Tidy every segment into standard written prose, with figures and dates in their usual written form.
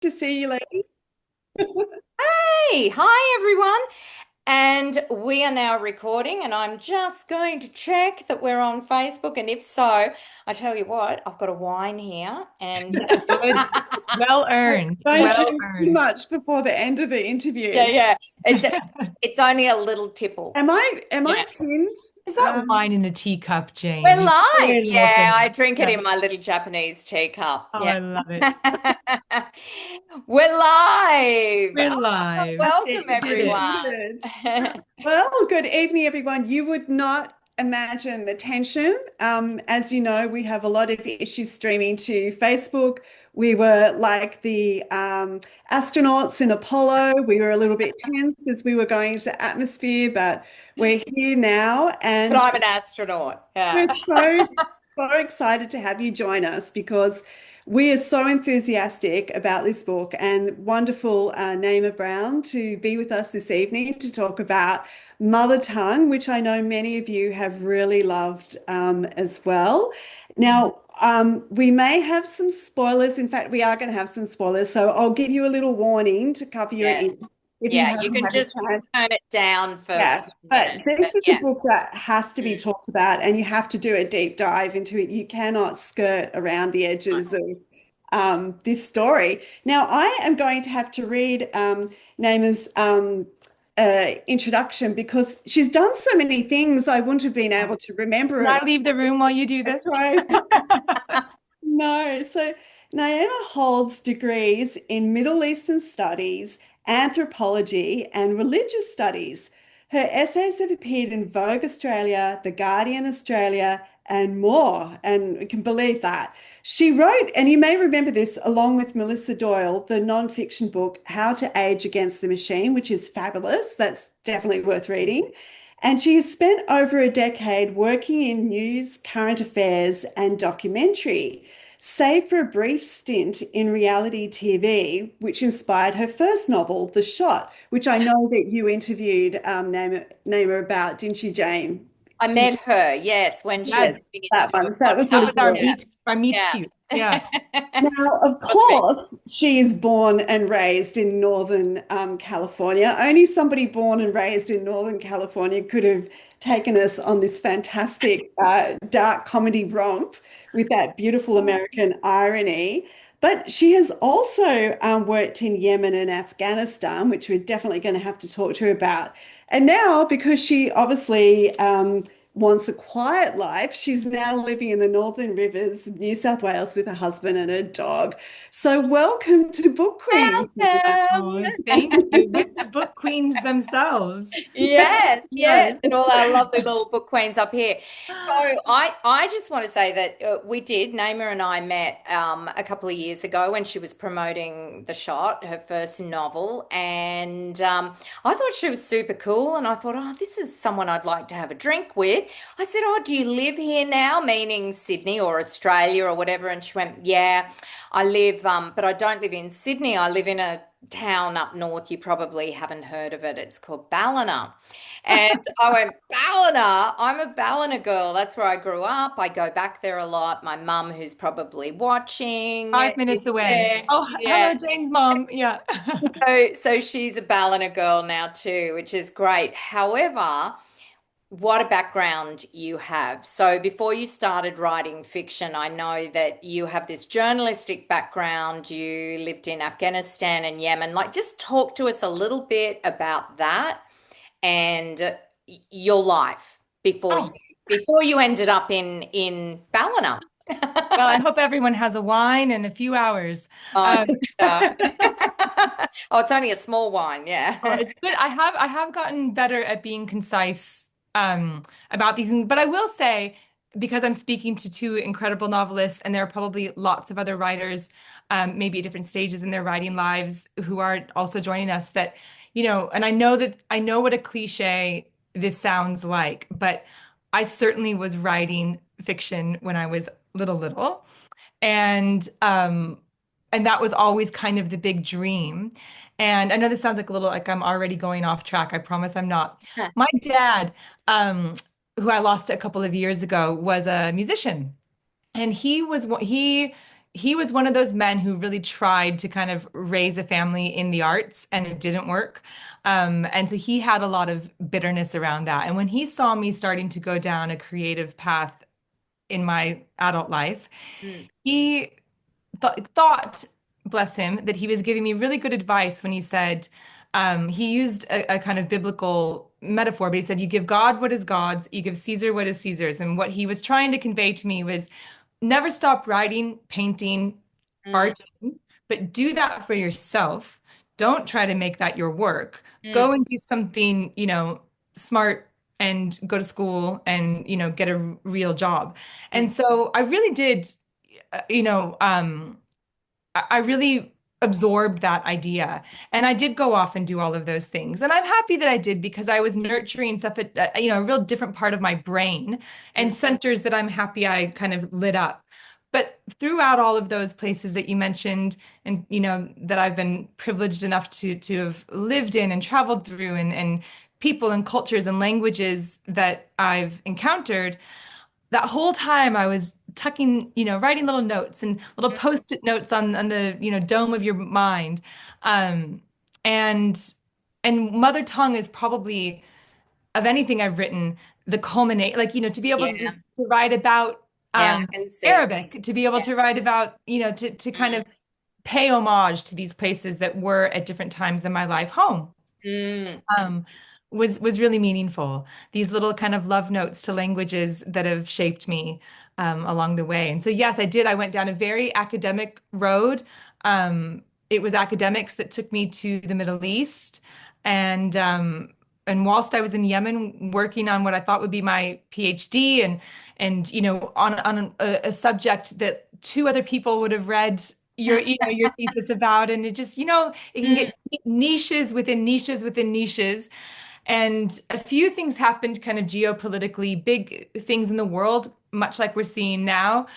To see you later. Hey, hi everyone. And we are now recording, and I'm just going to check that we're on Facebook. And if so, I tell you what, I've got a wine here, and Good. Well earned. Don't Well drink too earned. much before the end of the yeah, interview. yeah, it's it's only a little tipple. Am I Yeah, pinned? Is that wine in a teacup, we're Jane? You live. weird little Yeah, I thing. drink it Yeah. in my little Japanese teacup. Oh, Yeah, I love it. we're live. We're Oh, live. welcome Fantastic. We Did can it. do everyone. it. Well, good evening, everyone. You would not imagine the tension. As you know, we have a lot of issues streaming to Facebook. We were like the astronauts in Apollo. We were a little bit tense as we were going into atmosphere, but we're here now, But and I'm an astronaut. we're Yeah. so excited to have you join us because we are so enthusiastic about this book and wonderful Naima Brown to be with us this evening to talk about Mother Tongue, which I know many of you have really loved as well. Now, we may have some spoilers. In fact, we are going to have some spoilers. So I'll give you a little warning to cover your Yes. ears if you Yeah, you haven't can had a just chance. turn it down for Yeah, 1 minute. but this But is a yeah. book that has to be talked about, and you have to do a deep dive into it. You cannot skirt around the edges of this story. Now, I am going to have to read Naima's introduction because she's done so many things I wouldn't have been able to remember Can it. I leave the room while you do I this? tried. No. So Naima holds degrees in Middle Eastern studies, anthropology, and religious studies. Her essays have appeared in Vogue Australia, The Guardian Australia, and more. And we can believe that. She wrote, and you may remember this, along with Melissa Doyle, the non-fiction book, How to Age Against the Machine, which is fabulous. That's definitely worth reading. And she has spent over a decade working in news, current affairs, and documentary, save for a brief stint in reality TV, which inspired her first novel, The Shot, which I know that you interviewed Naima about, didn't you, Jane? I met her, yes, when she was Yes. Yes, coming into that the one. So that was That really podcast. was our good. meet Yeah, cute. Yeah. yeah. Now, of Was me. course, she is born and raised in Northern California. Only somebody born and raised in Northern California could have taken us on this fantastic dark comedy romp with that beautiful American irony. But she has also worked in Yemen and Afghanistan, which we're definitely going to have to talk to her about. And now, because she obviously wants a quiet life. She's now living in the Northern Rivers, New South Wales, with her husband and her dog. So, welcome to Book Queen. Welcome. Oh, thank you. With the book queens themselves. Yes, yes, Yes. and all our lovely little book queens up here. So I just want to say that we did. Naima and I met a couple of years ago when she was promoting The Shot, her first novel, and I thought she was super cool. And I thought, oh, this is someone I'd like to have a drink with. I said, oh, do you live here now? Meaning Sydney or Australia or whatever. And she went, yeah, I live, but I don't live in Sydney. I live in a town up north. You probably haven't heard of it. It's called Ballina. And I went, Ballina? I'm a Ballina girl. That's where I grew up. I go back there a lot. My mum, who's probably watching, 5 minutes is away. there. Oh, Yeah. hello, Jane's mom. Yeah. So she's a Ballina girl now too, which is great. However, what a background you have. So before you started writing fiction, I know that you have this journalistic background. You lived in Afghanistan and Yemen. Like, just talk to us a little bit about that and your life Oh, before you ended up in Ballina. well, I hope everyone has a wine in a few hours. Oh, Um, just, oh, it's only a small wine, Oh, yeah. it's good. I have gotten better at being concise about these things, but I will say, because I'm speaking to two incredible novelists, and there are probably lots of other writers, maybe at different stages in their writing lives, who are also joining us, that, and I know what a cliche this sounds like, but I certainly was writing fiction when I was little. And that was always kind of the big dream. And I know this sounds like a little like I'm already going off track. I promise I'm not. My dad, who I lost a couple of years ago, was a musician, and he he was one of those men who really tried to kind of raise a family in the arts and it didn't work. And so he had a lot of bitterness around that. And when he saw me starting to go down a creative path in my adult life, Mm, he thought, bless him, that he was giving me really good advice when he said, he used a kind of biblical metaphor, but he said, you give God what is God's, you give Caesar what is Caesar's. And what he was trying to convey to me was never stop writing, painting, mm, arting, but do that for yourself. Don't try to make that your work. mm, Go and do something, smart and go to school and, get a real job. mm, And so I really did, uh, you know, um, I really absorbed that idea. And I did go off and do all of those things. And I'm happy that I did because I was nurturing stuff at, a real different part of my brain mm, and centers that I'm happy I kind of lit up. But throughout all of those places that you mentioned, and that I've been privileged enough to have lived in and traveled through, and people and cultures and languages that I've encountered, that whole time I was tucking, writing little notes and little mm. post-it notes on the, dome of your mind. Um, and and mother tongue is probably of anything I've written, the culminate, like, to be able to Yeah, just to write about yeah, I can see. Arabic, to be able Yeah. to write about, to kind Mm, of pay homage to these places that were at different times in my life home mm, um, was really meaningful. These little kind of love notes to languages that have shaped me along the way. And so, yes, I did. I went down a very academic road. It was academics that took me to the Middle East, and whilst I was in Yemen working on what I thought would be my PhD, and on a subject that two other people would have read your thesis about, and it just it can mm, get niches within niches within niches. And a few things happened kind of geopolitically, big things in the world, much like we're seeing now,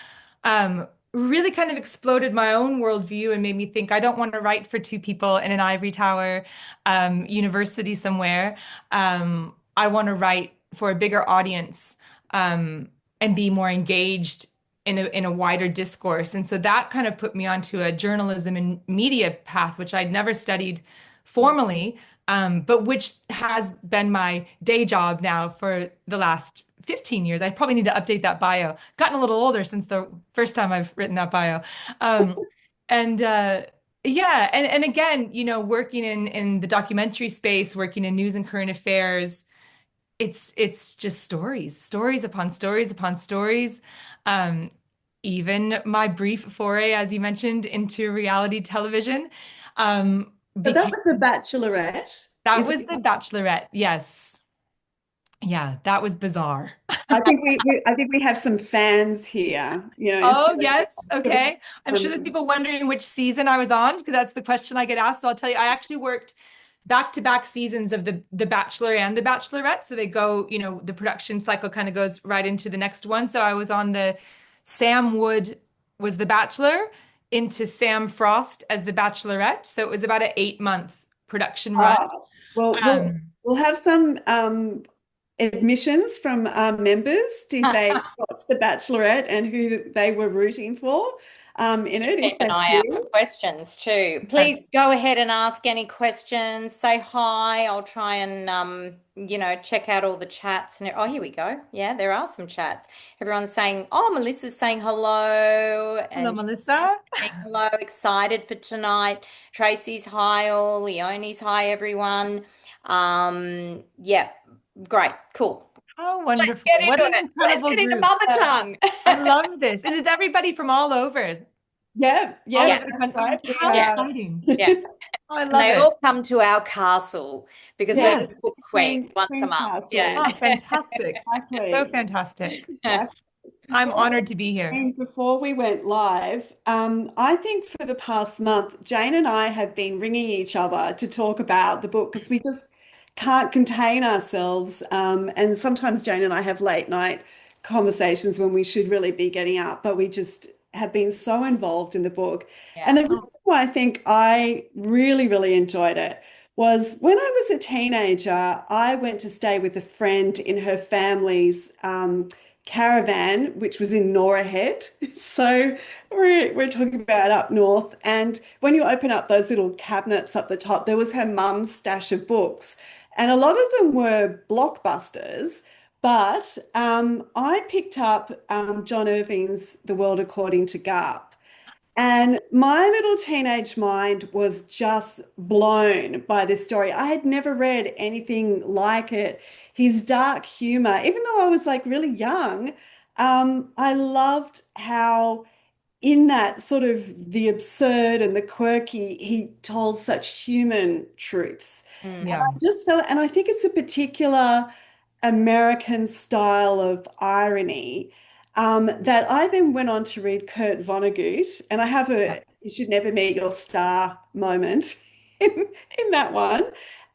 really kind of exploded my own worldview and made me think I don't want to write for two people in an ivory tower university somewhere. I want to write for a bigger audience and be more engaged in a wider discourse. And so that kind of put me onto a journalism and media path, which I'd never studied formally, but which has been my day job now for the last 15 years. I probably need to update that bio. Gotten a little older since the first time I've written that bio. Um, and yeah, and again, working in the documentary space, working in news and current affairs, it's just stories upon stories upon stories. Um, Even my brief foray, as you mentioned, into reality television, But that became was The Bachelorette. that Is was it? The Bachelorette. Yes. Yeah, that was bizarre. I think we have some fans here. So Oh, yes. Okay. I'm sure there's um, people wondering which season I was on because that's the question I get asked. So I'll tell you, I actually worked back-to-back seasons of the Bachelor and the Bachelorette. So they go, the production cycle kind of goes right into the next one. So I was on the Sam Wood was the Bachelor into Sam Frost as the Bachelorette. So it was about an 8-month production run. oh, well, Um, we'll have some admissions from our members. Did they watch The Bachelorette and who they were rooting for in it? keep If an they eye out for did. questions too. Please go ahead and ask any questions. Say hi. I'll try and check out all the chats. And oh, here we go. Yeah, there are some chats. Everyone's saying, oh, Melissa's saying hello, Hello, and Melissa. saying hello. Excited for tonight. Tracy's hi all. Leonie's hi everyone. Yeah, great, cool. Oh, Let's wonderful. get What into an it. Let's incredible get into group. mother tongue. I love this. And is everybody from all over? Yeah, All yeah, over Yeah, the that's country? right. We How yeah, exciting. yeah. Oh, I And love they it. all come to our castle because we're Yeah. yes, the book queens once a Queen's month. Yeah. Castle. Oh, fantastic. So Exactly. fantastic. Exactly. I'm honored to be here. And before we went live, I think for the past month, Jane and I have been ringing each other to talk about the book because we just can't contain ourselves. And sometimes Jane and I have late night conversations when we should really be getting up, but we just have been so involved in the book. Yeah. And the Oh, reason why I think I really, really enjoyed it was when I was a teenager, I went to stay with a friend in her family's caravan, which was in Nora Head. So we're talking about up north. And when you open up those little cabinets up the top, there was her mum's stash of books. And a lot of them were blockbusters. But I picked up John Irving's The World According to Garp. And my little teenage mind was just blown by this story. I had never read anything like it. His dark humor, even though I was like really young, I loved how in that sort of the absurd and the quirky, he told such human truths. And Mm. Yeah. I just felt, and I think it's a particular American style of irony that I then went on to read Kurt Vonnegut, and I have Yeah. a you should never meet your star moment in that one,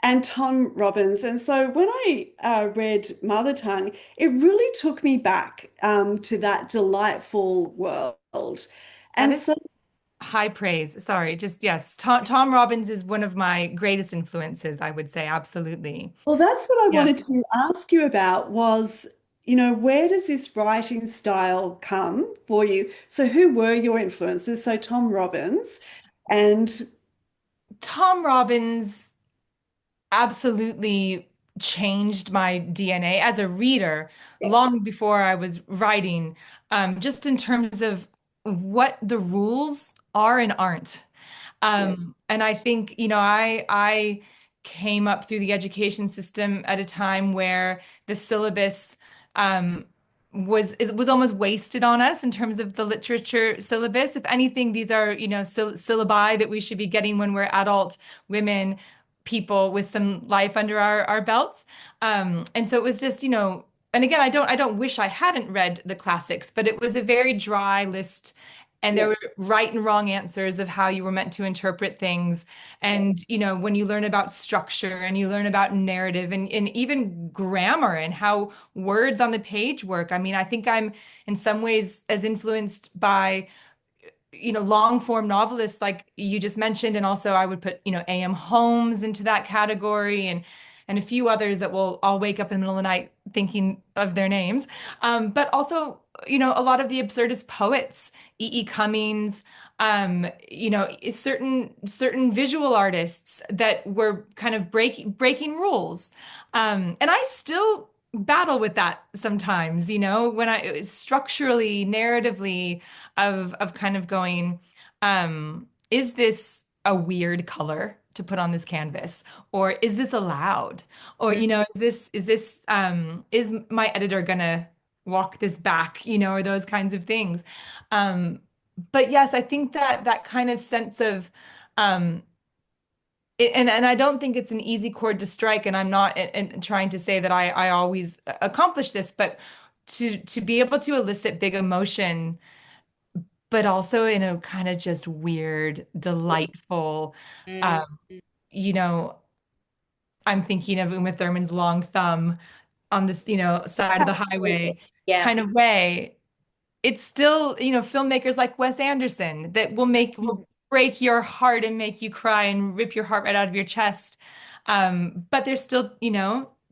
and Tom Robbins. And so when I read Mother Tongue, it really took me back to that delightful world. That And is so, high praise. Sorry, just yes. Tom Robbins is one of my greatest influences, I would say. Absolutely. well, that's what I Yeah. wanted to ask you about was, where does this writing style come for you? So who were your influences? So Tom Robbins and Tom Robbins absolutely changed my DNA as a reader yeah, long before I was writing, just in terms of what the rules are and aren't. yeah, And I think, I came up through the education system at a time where the syllabus was almost wasted on us in terms of the literature syllabus. If anything, these are, syllabi that we should be getting when we're adult women, people with some life under our belts. And so it was just, and again, I don't wish I hadn't read the classics, but it was a very dry list, and yeah, there were right and wrong answers of how you were meant to interpret things. yeah, And, when you learn about structure and you learn about narrative and even grammar and how words on the page work. I mean, I think I'm in some ways as influenced by long form novelists like you just mentioned, and also I would put A.M. Holmes into that category, and a few others that will I'll wake up in the middle of the night thinking of their names. But also a lot of the absurdist poets, E. Cummings, certain visual artists that were kind of breaking rules. And I still battle with that sometimes, when I structurally, narratively, of kind of going, is this a weird color to put on this canvas? Or is this allowed? Or, Mm. is my editor gonna walk this back, or those kinds of things. Um, but yes, I think that kind of sense of and I don't think it's an easy chord to strike, and I'm not trying to say that I always accomplish this, but to be able to elicit big emotion, but also in a kind of just weird, delightful, Mm. um, you know, I'm thinking of Uma Thurman's long thumb on this, side of the absolutely. highway Yeah. kind of way. It's still, filmmakers like Wes Anderson that will break your heart and make you cry and rip your heart right out of your chest. But they're still,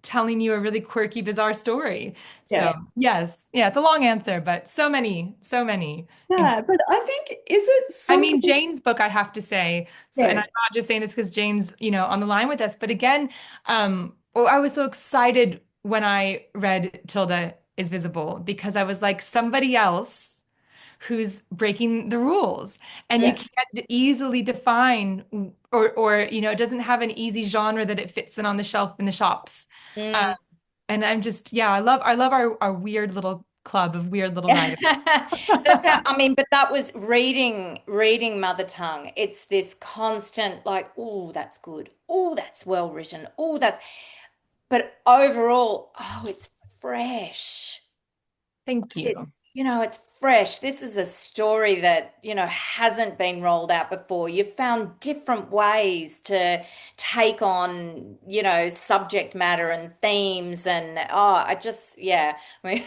telling you a really quirky, bizarre story. So Yeah. yes, yeah, it's a long answer, but so many, so many. Yeah, but I think is it I mean, something? Jane's book, I have to say, so, and I'm Yes, not just saying this because Jane's, on the line with us, but again, I was so excited when I read Tilda is Visible because I was like somebody else who's breaking the rules, and you yeah, can't easily define or it doesn't have an easy genre that it fits in on the shelf in the shops. Uh, Mm. and I'm just, yeah, I love our weird little club of weird little writers. That's how, I mean, but that was reading Mother Tongue. It's this constant like, oh, that's good. Oh, that's well written. Oh, but overall, oh, it's fresh. Thank you. It's fresh. This is a story that, hasn't been rolled out before. You've found different ways to take on, subject matter and themes. And yeah. I mean,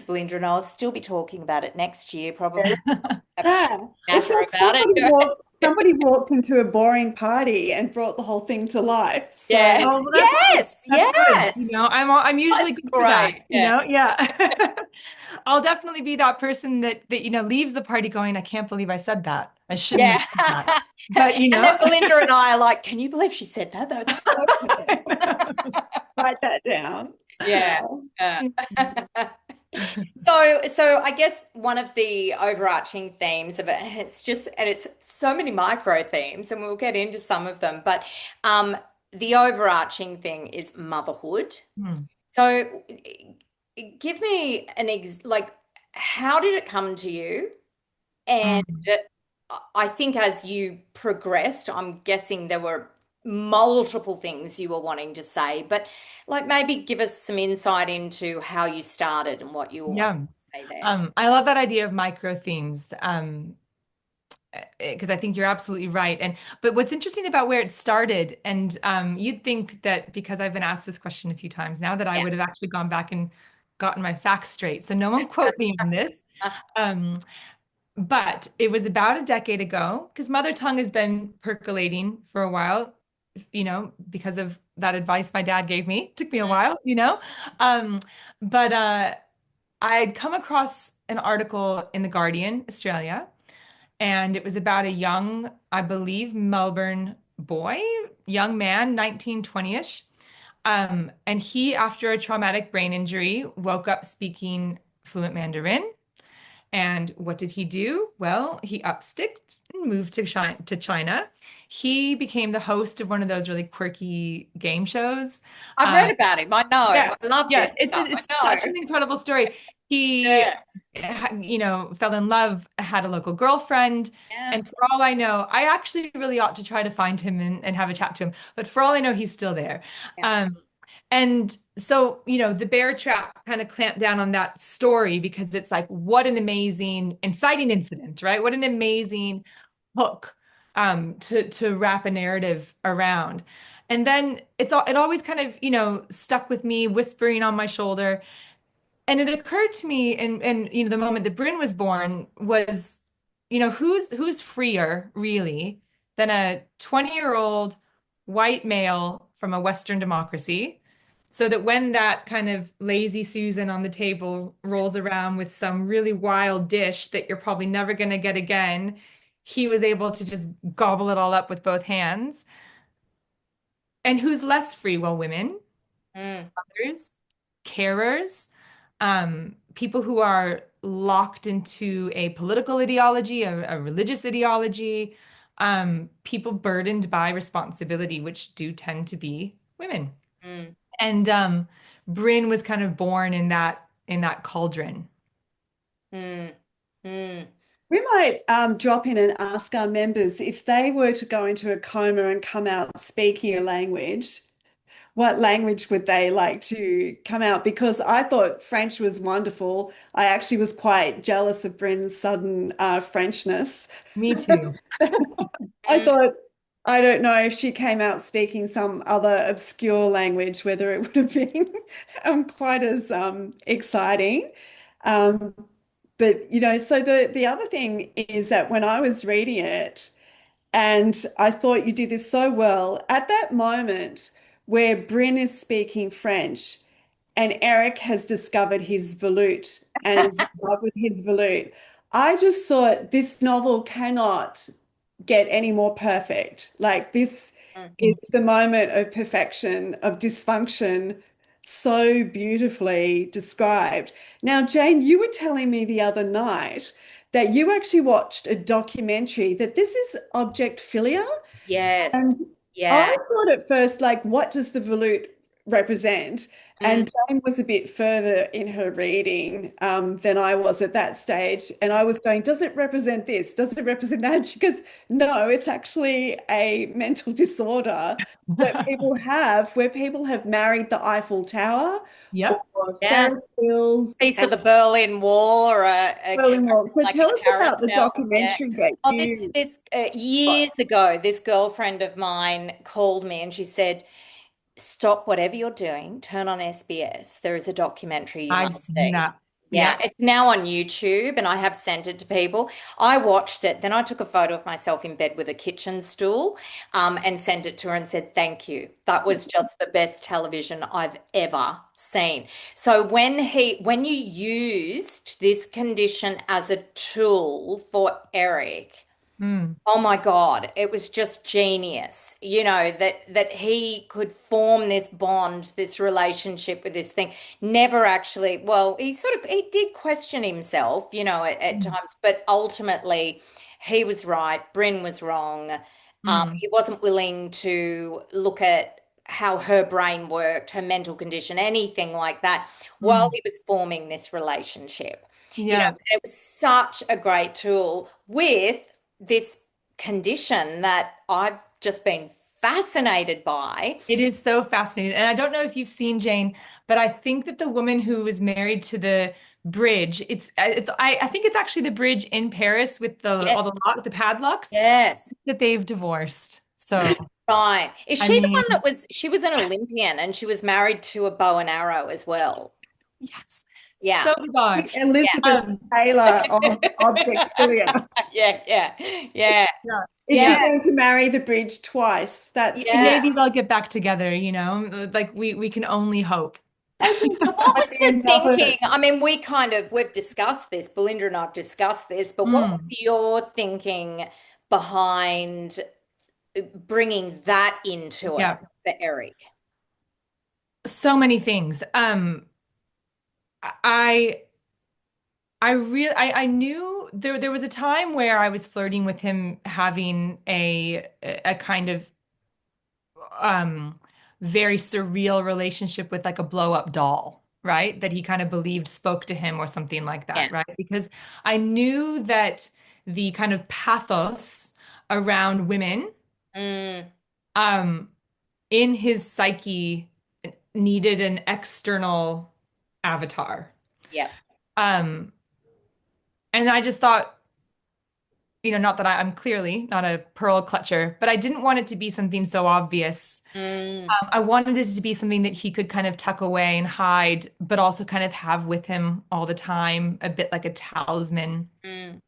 Belinda and I'll still be talking about it next year, yeah. probably. Yeah. It's Natter like about somebody it. somebody walked into a boring party and brought the whole thing to life. So Yeah. Oh, well, that's good. Yes, That's good. yes. I'm usually That's good for that, great. Yeah. Yeah. I'll definitely be that person that leaves the party going, I can't believe I said that. I shouldn't have Yeah. said that. But And then Belinda and I are like, can you believe she said that? That's so good. I know. write that down. Yeah. Oh. Yeah. So I guess one of the overarching themes of it, and it's so many micro themes, and we'll get into some of them, but the overarching thing is motherhood. Hmm. So give me like, how did it come to you? And Mm. I think as you progressed, I'm guessing there were multiple things you were wanting to say, but like maybe give us some insight into how you started and what you were wanting Yeah. to say there. I love that idea of micro themes. Because I think you're absolutely right. But what's interesting about where it started, and you'd think that because I've been asked this question a few times now, that I Yeah. would have actually gone back and gotten my facts straight. So no one quote me on this. Um, but it was about a decade ago, because mother tongue has been percolating for a while, because of that advice my dad gave me. It took me a while. Um, but I had come across an article in The Guardian, Australia, and it was about a young, I believe, Melbourne boy, young man, 19, 20-ish. And he, after a traumatic brain injury, woke up speaking fluent Mandarin. And what did he do? Well, he upsticked and moved to China. He became the host of one of those really quirky game shows. I've Um, read about him. I know. yeah, I love yeah, this it's stuff. it's I such know. an incredible story. He, Yeah. fell in love, had a local girlfriend, Yeah. and for all I know, I actually really ought to try to find him and have a chat to him. But for all I know, he's still there. Yeah. Um, and so, the Bear Trap kind of clamped down on that story because it's like, what an amazing, inciting incident, right? What an amazing hook to wrap a narrative around. And then it always kind of, stuck with me, whispering on my shoulder. And it occurred to me in the moment that Bryn was born was, who's freer really than a 20-year-old white male from a Western democracy, so that when that kind of lazy Susan on the table rolls around with some really wild dish that you're probably never going to get again, he was able to just gobble it all up with both hands. And who's less free? Well, women, Mm. mothers, carers, people who are locked into a political ideology, a religious ideology, people burdened by responsibility, which do tend to be women. Mm. And Bryn was kind of born in that cauldron. Mm. Mm. We might drop in and ask our members if they were to go into a coma and come out speaking a language, what language would they like to come out? Because I thought French was wonderful. I actually was quite jealous of Bryn's sudden Frenchness. Me too. I Mm. thought, I don't know if she came out speaking some other obscure language, whether it would have been quite as exciting. Um, but so the other thing is that when I was reading it, and I thought you did this so well, at that moment where Bryn is speaking French and Eric has discovered his volute and is in love with his volute, I just thought this novel cannot get any more perfect. Like this Mm. is the moment of perfection, of dysfunction, so beautifully described. Now, Jane, you were telling me the other night that you actually watched a documentary that this is object philia. Yes. And I Yeah. thought at first, like, what does the volute represent? Mm. And Jane was a bit further in her reading than I was at that stage. And I was going, does it represent this? Does it represent that? She goes, no, it's actually a mental disorder where people have married the Eiffel Tower or Yep. Yeah. Ferris wheels Piece and of the Berlin Wall or Berlin Wall. So like tell a us about the carousel. Yeah. documentary that Oh, this you this got. years ago, this girlfriend of mine called me and she said, "Stop whatever you're doing, turn on SBS. There is a documentary you I've must seen see." that. Yeah, Yep. it's now on YouTube and I have sent it to people. I watched it, then I took a photo of myself in bed with a kitchen stool, and sent it to her and said, thank you. That was just the best television I've ever seen. So when you used this condition as a tool for Eric, Mm, oh my God, it was just genius. That he could form this bond, this relationship with this thing. Never actually, well, he did question himself, at mm, times, but ultimately he was right, Bryn was wrong. mm, He wasn't willing to look at how her brain worked, her mental condition, anything like that, while mm. he was forming this relationship. Yeah. It was such a great tool with this condition that I've just been fascinated by. It is so fascinating. And I don't know if you've seen Jane, but I think that the woman who was married to the bridge, I think it's actually the bridge in Paris with all Yes, the padlocks yes, that they've divorced. So, right. Is I she the one mean, she was an Olympian and she was married to a bow and arrow as well? yes, Yeah. so bizarre. Elizabeth Um, Taylor of Objectilia. Yeah, yeah, yeah, Yeah. Is she yeah, going to marry the bridge twice? That's yeah. maybe they'll get back together, you know, like we can only hope. I think So that what might was be the another. thinking? I mean, we've discussed this, Belinda and I've discussed this, but what was Mm, your thinking behind bringing that into it yeah, for Eric? so many things. I I knew there was a time where I was flirting with him having a kind of um very surreal relationship with like a blow up doll, right? That he kind of believed spoke to him or something like Yeah. that, right? Because I knew that the kind of pathos around women Mm, um in his psyche needed an external avatar. yeah. Um and I just thought, not that I'm clearly not a pearl clutcher, but I didn't want it to be something so obvious. Mm, I wanted it to be something that he could kind of tuck away and hide, but also kind of have with him all the time, a bit like a talisman mm.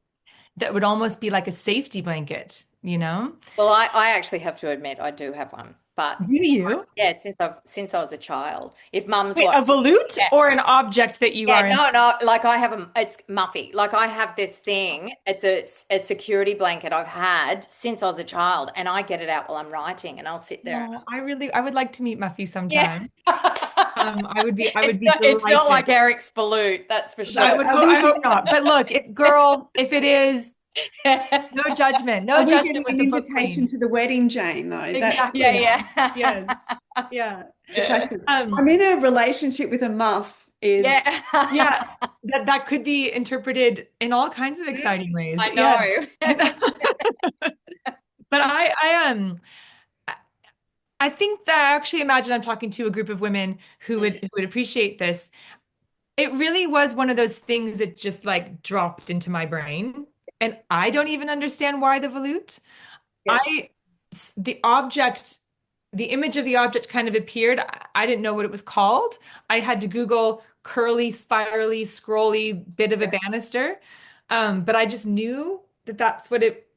that would almost be like a safety blanket, you know? Well, I actually have to admit I do have one, but Do you? yeah, since I was a child. If mum's Wait, a watching, volute yeah, or an object that you yeah, are in? no, no, like it's Muffy. Like I have this thing. It's a security blanket I've had since I was a child, and I get it out while I'm writing, and I'll sit there. No, I would like to meet Muffy Yeah. sometime. I would be It's not delighted. like Eric's balut, that's for So sure. are we I hope getting, not. But look, if it is, no judgment. are No we judgment getting with an the book invitation queen. to the wedding, Jane, though? That's Yeah, Exactly. yeah. Yes. Yeah. the question. Um, I'm in a relationship with a muff is, yeah, Yeah. that could be interpreted in all kinds of Mm, exciting ways. I Yeah. know. But I think that I actually imagine I'm talking to a group of women who would appreciate this. It really was one of those things that just like dropped into my brain. And I don't even understand why the volute. yeah, I, the object, the image of the object kind of appeared. I didn't know what it was called. I had to Google curly, spirally, scrolly bit of a yeah, banister. But I just knew that that's what it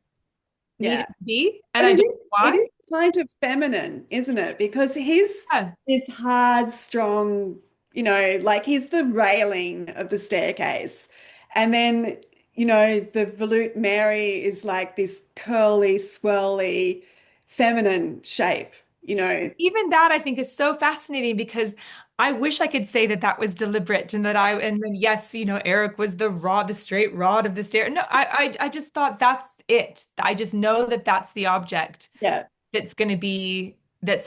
yeah. needed to be. And And I don't know it why. is kind of feminine, isn't it? Because he's Yeah. this hard, strong, like he's the railing of the staircase. And then, the Volute Mary is like this curly, swirly, feminine shape, you know. Even that I think is so fascinating because I wish I could say that that was deliberate and and then yes, Eric was the straight rod of the stair. No, I just thought that's it. I just know that that's the object Yeah. that's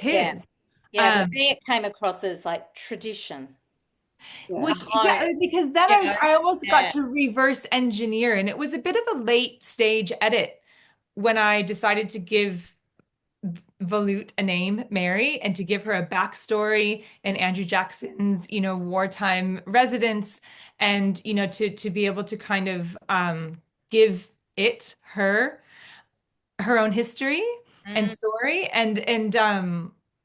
Yeah. his. Yeah. For Um, me, it came across as like tradition. Yeah. well, A home, yeah, because then you know? I almost got Yeah. to reverse engineer, and it was a bit of a late stage edit when I decided to give Volute a name, Mary, and to give her a backstory and Andrew Jackson's, wartime residence, and to be able to kind of give her own history and Mm, story, and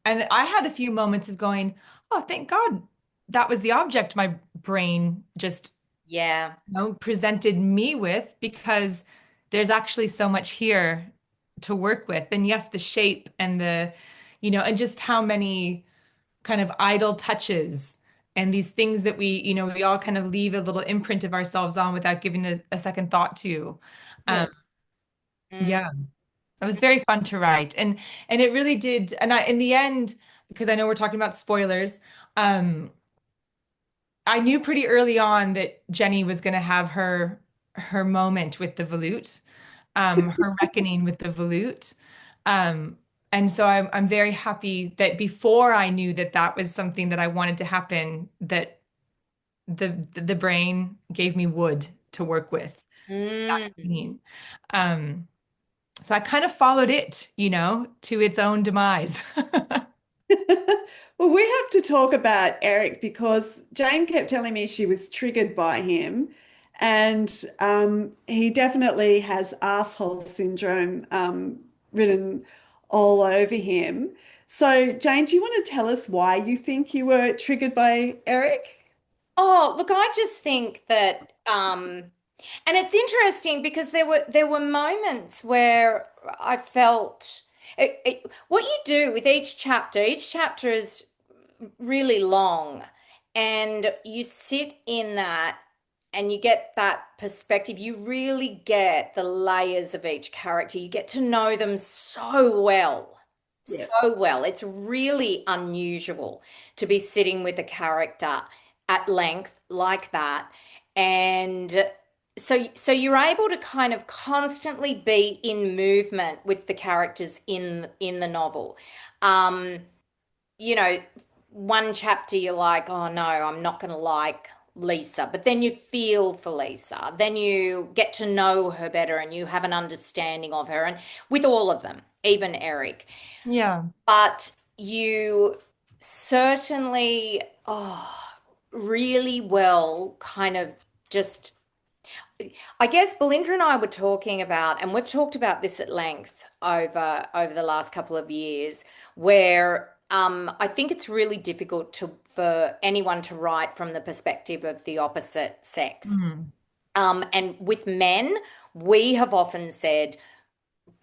I had a few moments of going, oh, thank God that was the object my brain just Yeah. presented me with, because there's actually so much here to work with. And yes, the shape and and just how many kind of idle touches and these things that we all kind of leave a little imprint of ourselves on without giving a second thought to. Yeah. Um, yeah, it was very fun to write. And it really did. And in the end, because I know we're talking about spoilers, um, I knew pretty early on that Jenny was going to have her moment with the volute, her reckoning with the volute. Um, and so I'm very happy that before I knew that that was something that I wanted to happen, that the brain gave me wood to work with. That Mm. scene. Um, so I kind of followed it, to its own demise. Well, we have to talk about Eric because Jane kept telling me she was triggered by him, and he definitely has asshole syndrome written all over him. So, Jane, do you want to tell us why you think you were triggered by Eric? Oh, look, I just think that and it's interesting because there were moments where I felt what you do with each chapter is really long, and you sit in that and you get that perspective. You really get the layers of each character. You get to know them so well. Yeah. So well. It's really unusual to be sitting with a character at length like that. And so you're able to kind of constantly be in movement with the characters in the novel. Um, you know, one chapter you're like, oh no, I'm not going to like Lisa, but then you feel for Lisa. Then you get to know her better and you have an understanding of her, and with all of them, even Eric. Yeah. But you certainly, really well kind of just I guess Belinda and I were talking about, and we've talked about this at length over the last couple of years, where I think it's really difficult for anyone to write from the perspective of the opposite sex. Mm. And with men, we have often said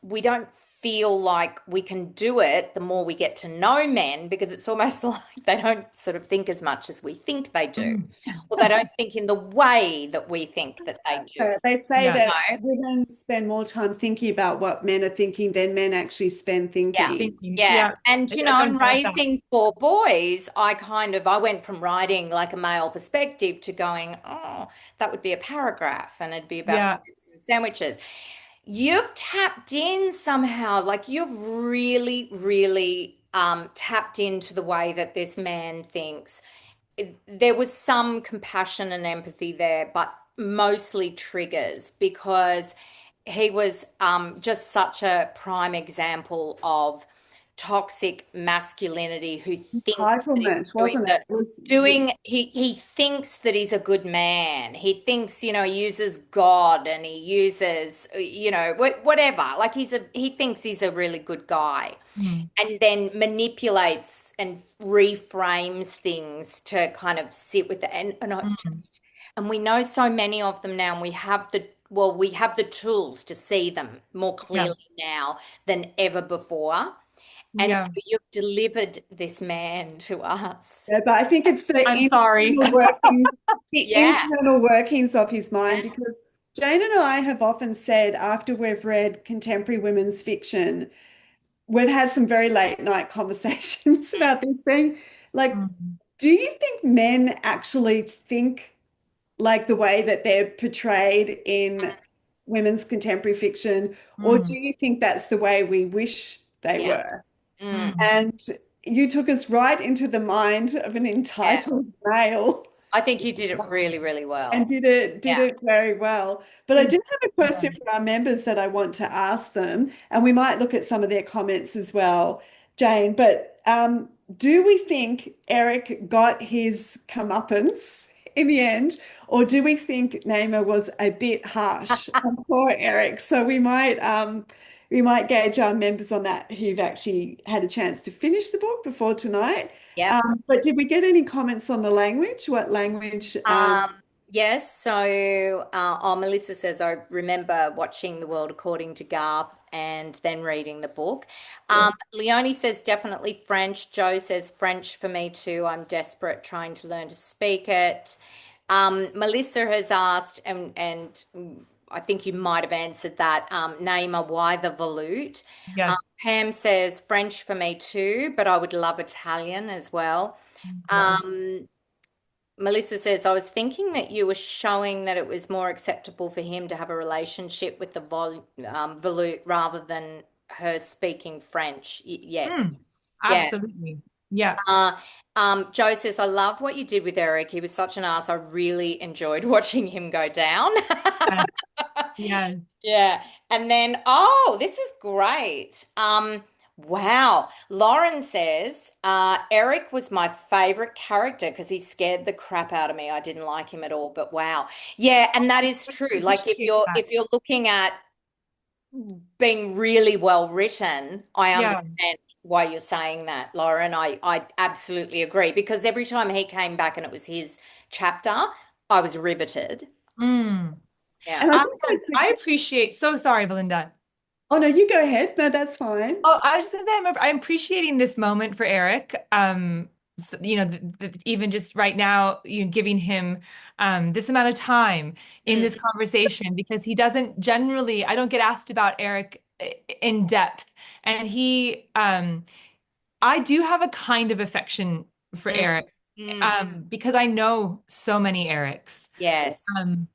we don't feel like we can do it the more we get to know men, because it's almost like they don't sort of think as much as we think they do, Mm. or they don't think in the way that we think that they do. They say Yeah. that No? women spend more time thinking about what men are thinking than men actually spend Yeah. thinking. Thinking. Yeah. Yeah. And I've in heard that. raising four boys, I went from writing like a male perspective to going, oh, that would be a paragraph and it'd be about Yeah. breads and sandwiches. You've tapped in somehow, like you've really, really tapped into the way that this man thinks. There was some compassion and empathy there, but mostly triggers, because he was just such a prime example of toxic masculinity who thinks that he's Entitlement, doing wasn't it? It was, he thinks that he's a good man. He thinks, he uses God, and he uses, whatever. Like he thinks he's a really good guy, Mm. and then manipulates and reframes things to kind of sit with it. And I Mm. just, and we know so many of them now, and we have the tools to see them more Yeah. clearly now than ever before. And so Yeah. you've delivered this man to us. yeah, but I think it's I'm sorry. the Yeah. internal workings of his mind Yeah. because Jane and I have often said after we've read contemporary women's fiction, we've had some very late night conversations about this thing. Like, Mm. do you think men actually think like the way that they're portrayed in women's contemporary fiction, or do Mm. you think that's the way we wish they Yeah. were? Mm. Mm. And you took us right into the mind of an Yeah. entitled male I think you did it really, really and well. did Yeah. it very well. But I Thank do have a you. question for our members that I want to ask them, and we might look at some of their comments as well, Jane. But do we think Eric got his comeuppance in the end, or do we think Naima was a bit harsh on poor Eric? So we might gauge our members on that who've actually had a chance to finish the book before tonight. Yep. But did we get any comments on the language? What language? Um, Yes, so Melissa says, I remember watching The World According to Garp and then reading the book. Yeah. Leonie says, definitely French. Joe says, French for me too. I'm desperate trying to learn to speak it. Melissa has asked, and I think you might have answered that, Naima, why the volute? Yes. Pam says, French for me too, but I would love Italian as well. Yeah. Um, Melissa says, I was thinking that you were showing that it was more acceptable for him to have a relationship with the volute rather than her speaking French. Yes. Mm, Yeah. absolutely. Yeah. Uh, Joe says, I love what you did with Eric. He was such an ass. I really enjoyed watching him go down. Yes. Yes. Yeah. And then, oh, this is great. Wow. Lauren says, Eric was my favorite character because he scared the crap out of me. I didn't like him at all, but wow. Yeah, and that is true. Like Appreciate that. if you're looking at being really well written, I Yeah. understand why you're saying that, Lauren. I absolutely agree because every time he came back and it was his chapter, I was riveted. Mm. Yeah. And I I, think that's I the, appreciate, so sorry, Belinda. oh no, you go ahead. No, that's fine. Oh, I was just gonna say, I'm appreciating this moment for Eric. So, even just right now, giving him this amount of time in this Mm, conversation because he doesn't generally, I don't get asked about Eric in depth, and I do have a kind of affection for mm, Eric, mm. because I know so many Erics. Yes. Um,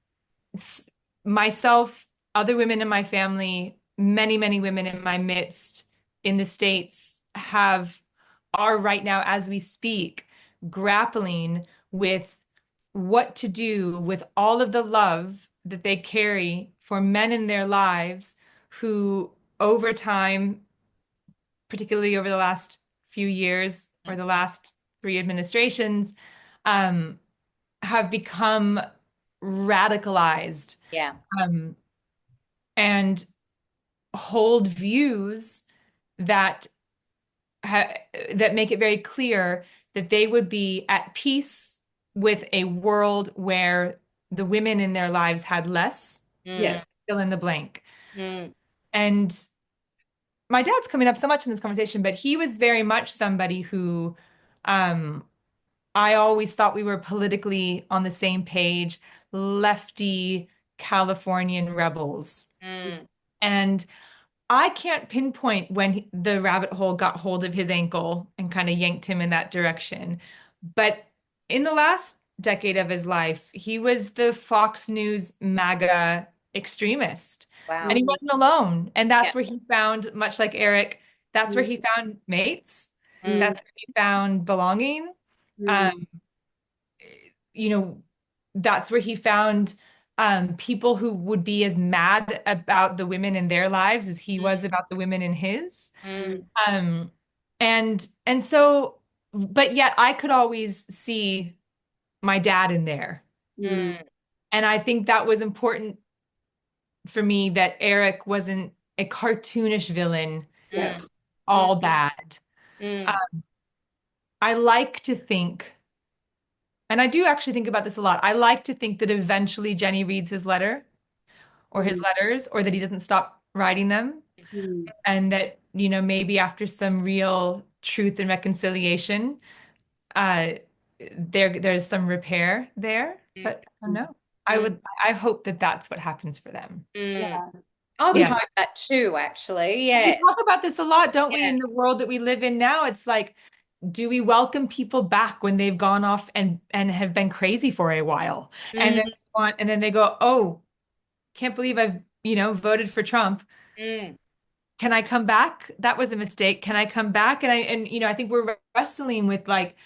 s- Myself, other women in my family, many, many women in my midst in the States are right now, as we speak, grappling with what to do with all of the love that they carry for men in their lives who, over time, particularly over the last few years or the last three administrations, um, have become radicalized, Yeah. um, and hold views that ha that make it very clear that they would be at peace with a world where the women in their lives had less, Mm, Yes. fill in the blank. mm, And my dad's coming up so much in this conversation, but he was very much somebody who, um, I always thought we were politically on the same page, lefty Californian rebels. mm, And I can't pinpoint when the rabbit hole got hold of his ankle and kind of yanked him in that direction. But in the last decade of his life, he was the Fox News MAGA extremist. And wow. he Mm, wasn't alone. And Yeah. that's where he found, much like Eric, that's where mm, he found mates. Mm, mm, That's where he found belonging. Um, mm, you know, that's where he found people who would be as mad about the women in their lives as he was mm, about the women in his. mm, mm, Um, and so, but yet I could always see my dad in there. mm. mm, And I think that was important for me that Eric wasn't a cartoonish villain, Yeah. mm, mm, all bad. mm, I like to think, and I do actually think about this a lot. I like to think that eventually Jenny reads his letter or his Mm, letters, or that he doesn't stop writing them, mm, and that, maybe after some real truth and reconciliation, uh, there's some repair there. mm, But I don't mm. know. mm, I hope that that's what happens for them. mm. Yeah. I would Yeah. Yeah. hope that too, actually. We Yeah. talk about this a lot, don't we, Yeah. in the world that we live in now? It's like, do we welcome people back when they've gone off and have been crazy for a while? And then Mm, they go, "Oh, can't believe I've, voted for Trump. mm, Can I come back? That was a mistake. Can I come back?" I think we're wrestling with, like,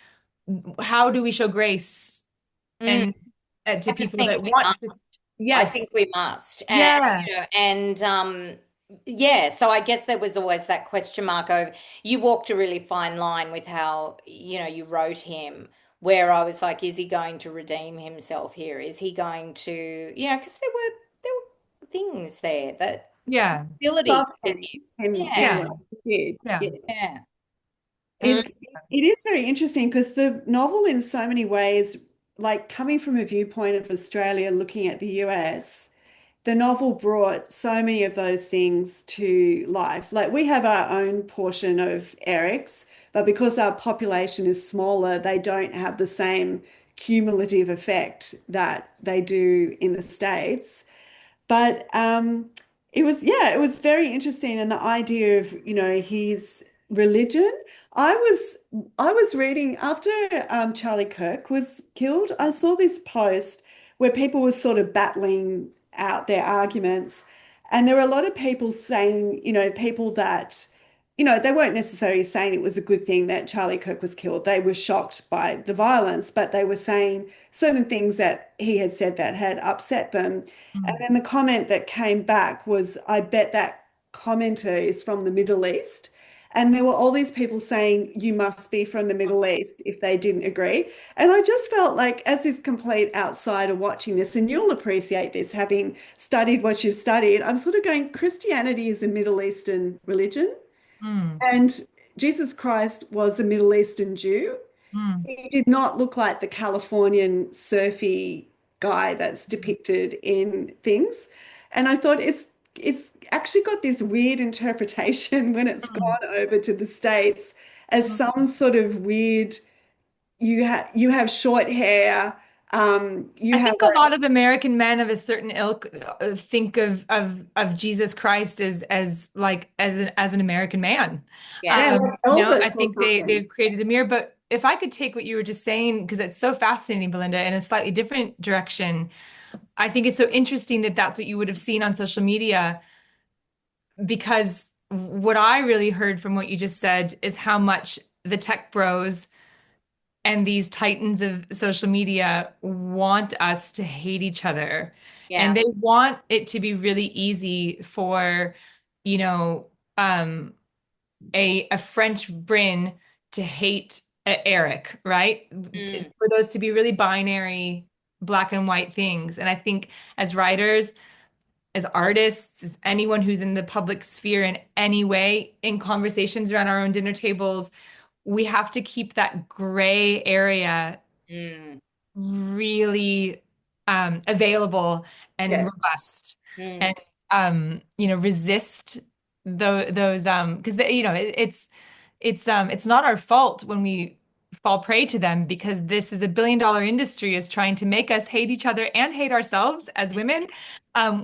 how do we show grace mm. and to I just people think that we want must. to, I yes, think we must. yeah, Yeah, so I guess there was always that question mark over you walked a really fine line with how, you wrote him, where I was like, is he going to redeem himself here? Is he going to, because there were things there that yeah, ability in Soften him. him Yeah, yeah, anyway. He yeah, did. Yeah. yeah. Mm, It's it is very interesting because the novel in so many ways like coming from a viewpoint of Australia looking at the US, the novel brought so many of those things to life. Like we have our own portion of Eric's, but because our population is smaller, they don't have the same cumulative effect that they do in the States. But it was, yeah, it was very interesting. And the idea of, his religion. I was reading after Charlie Kirk was killed, I saw this post where people were sort of battling out their arguments. And there were a lot of people saying, people that, they weren't necessarily saying it was a good thing that Charlie Kirk was killed. They were shocked by the violence, but they were saying certain things that he had said that had upset them. And Mm. then the comment that came back was, I bet that commenter is from the Middle East. And there were all these people saying, you must be from the Middle East if they didn't agree. And I just felt like, as this complete outsider watching this, and you'll appreciate this having studied what you've studied, I'm sort of going, Christianity is a Middle Eastern religion. Mm. And Jesus Christ was a Middle Eastern Jew. Mm. He did not look like the Californian surfy guy that's depicted in things. And I thought it's actually got this weird interpretation when it's Mm. gone over to the States as Mm. some sort of weird, you have short hair, you I have think a lot of American men of a certain ilk think of Jesus Christ as an American man. Yeah. like I Elvis or think something. they've created a mirror. But if I could take what you were just saying, because it's so fascinating, Belinda, in a slightly different direction, I think it's so interesting that that's what you would have seen on social media, because what I really heard from what you just said is how much the tech bros and these titans of social media want us to hate each other. And Yeah. they want it to be really easy for, you know, um, a French Bryn to hate Eric, right? Mm, For those to be really binary, black and white things. And I think as writers, as artists, as anyone who's in the public sphere in any way, in conversations around our own dinner tables, we have to keep that gray area mm, really available and Yeah. robust, mm. and resist those because it's not our fault when we fall prey to them, because this is $1 billion industry is trying to make us hate each other and hate ourselves as women,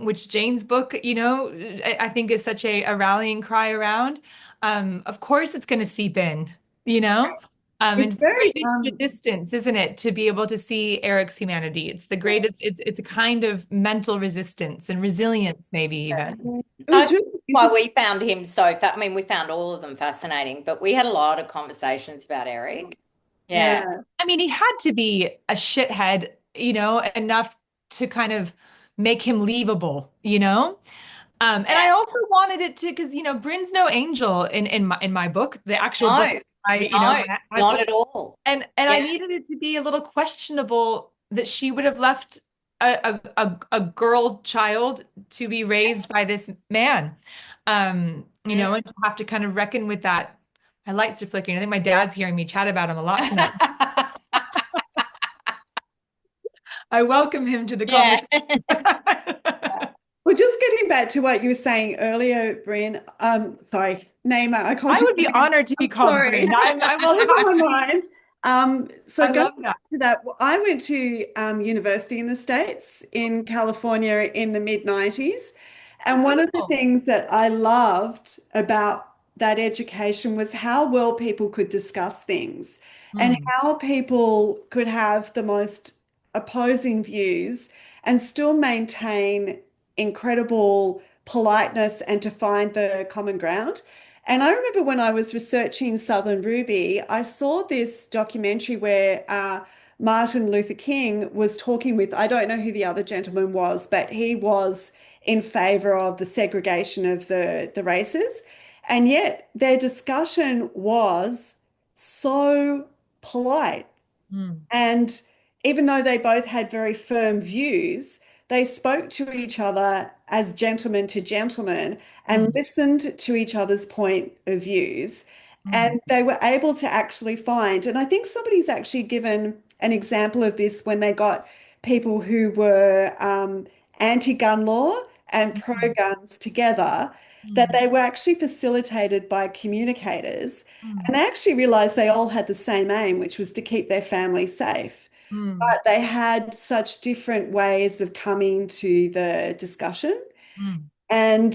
which Jane's book, I think is such a rallying cry around. Of course it's going to seep in, you know? And It's it's the very greatest resistance, isn't it, to be able to see Eric's humanity? It's the greatest, it's a kind of mental resistance and resilience, maybe even. it I was really why interesting. we found him I mean, we found all of them fascinating, but we had a lot of conversations about Eric. Yeah. Yeah. I mean, he had to be a shithead, enough to kind of make him leavable, and Yeah. I also wanted it to, because Bryn's no angel in my book, the actual No, book, no, my not book, at all. and I Yeah. needed it to be a little questionable that she would have left a girl child to be raised by this man, Mm. and to have to kind of reckon with that. My lights are flickering. I think my dad's hearing me chat about him a lot tonight. I welcome him to the Yeah. conversation. Well, just getting back to what you were saying earlier, Bryn, sorry, Naima, I called I you would be Bryn. honored to be I'm called sorry. Bryn. I That will. was on my mind. So I going love that. back to that, well, I went to university in the States in California in the mid 90s. Oh, And one of the cool. things that I loved about that education was how well people could discuss things and Hmm. how people could have the most opposing views and still maintain incredible politeness and to find the common ground. And I remember when I was researching Southern Ruby, I saw this documentary where Martin Luther King was talking with, I don't know who the other gentleman was, but he was in favor of the segregation of the races. And yet their discussion was so polite. Hmm. And even though they both had very firm views, they spoke to each other as gentlemen to gentlemen and Hmm. listened to each other's point of views. Hmm. And they were able to actually find, and I think somebody's actually given an example of this when they got people who were anti-gun law and Mm, pro-guns together, that mm, they were actually facilitated by communicators. mm, And they actually realized they all had the same aim, which was to keep their family safe. mm, But they had such different ways of coming to the discussion. mm. And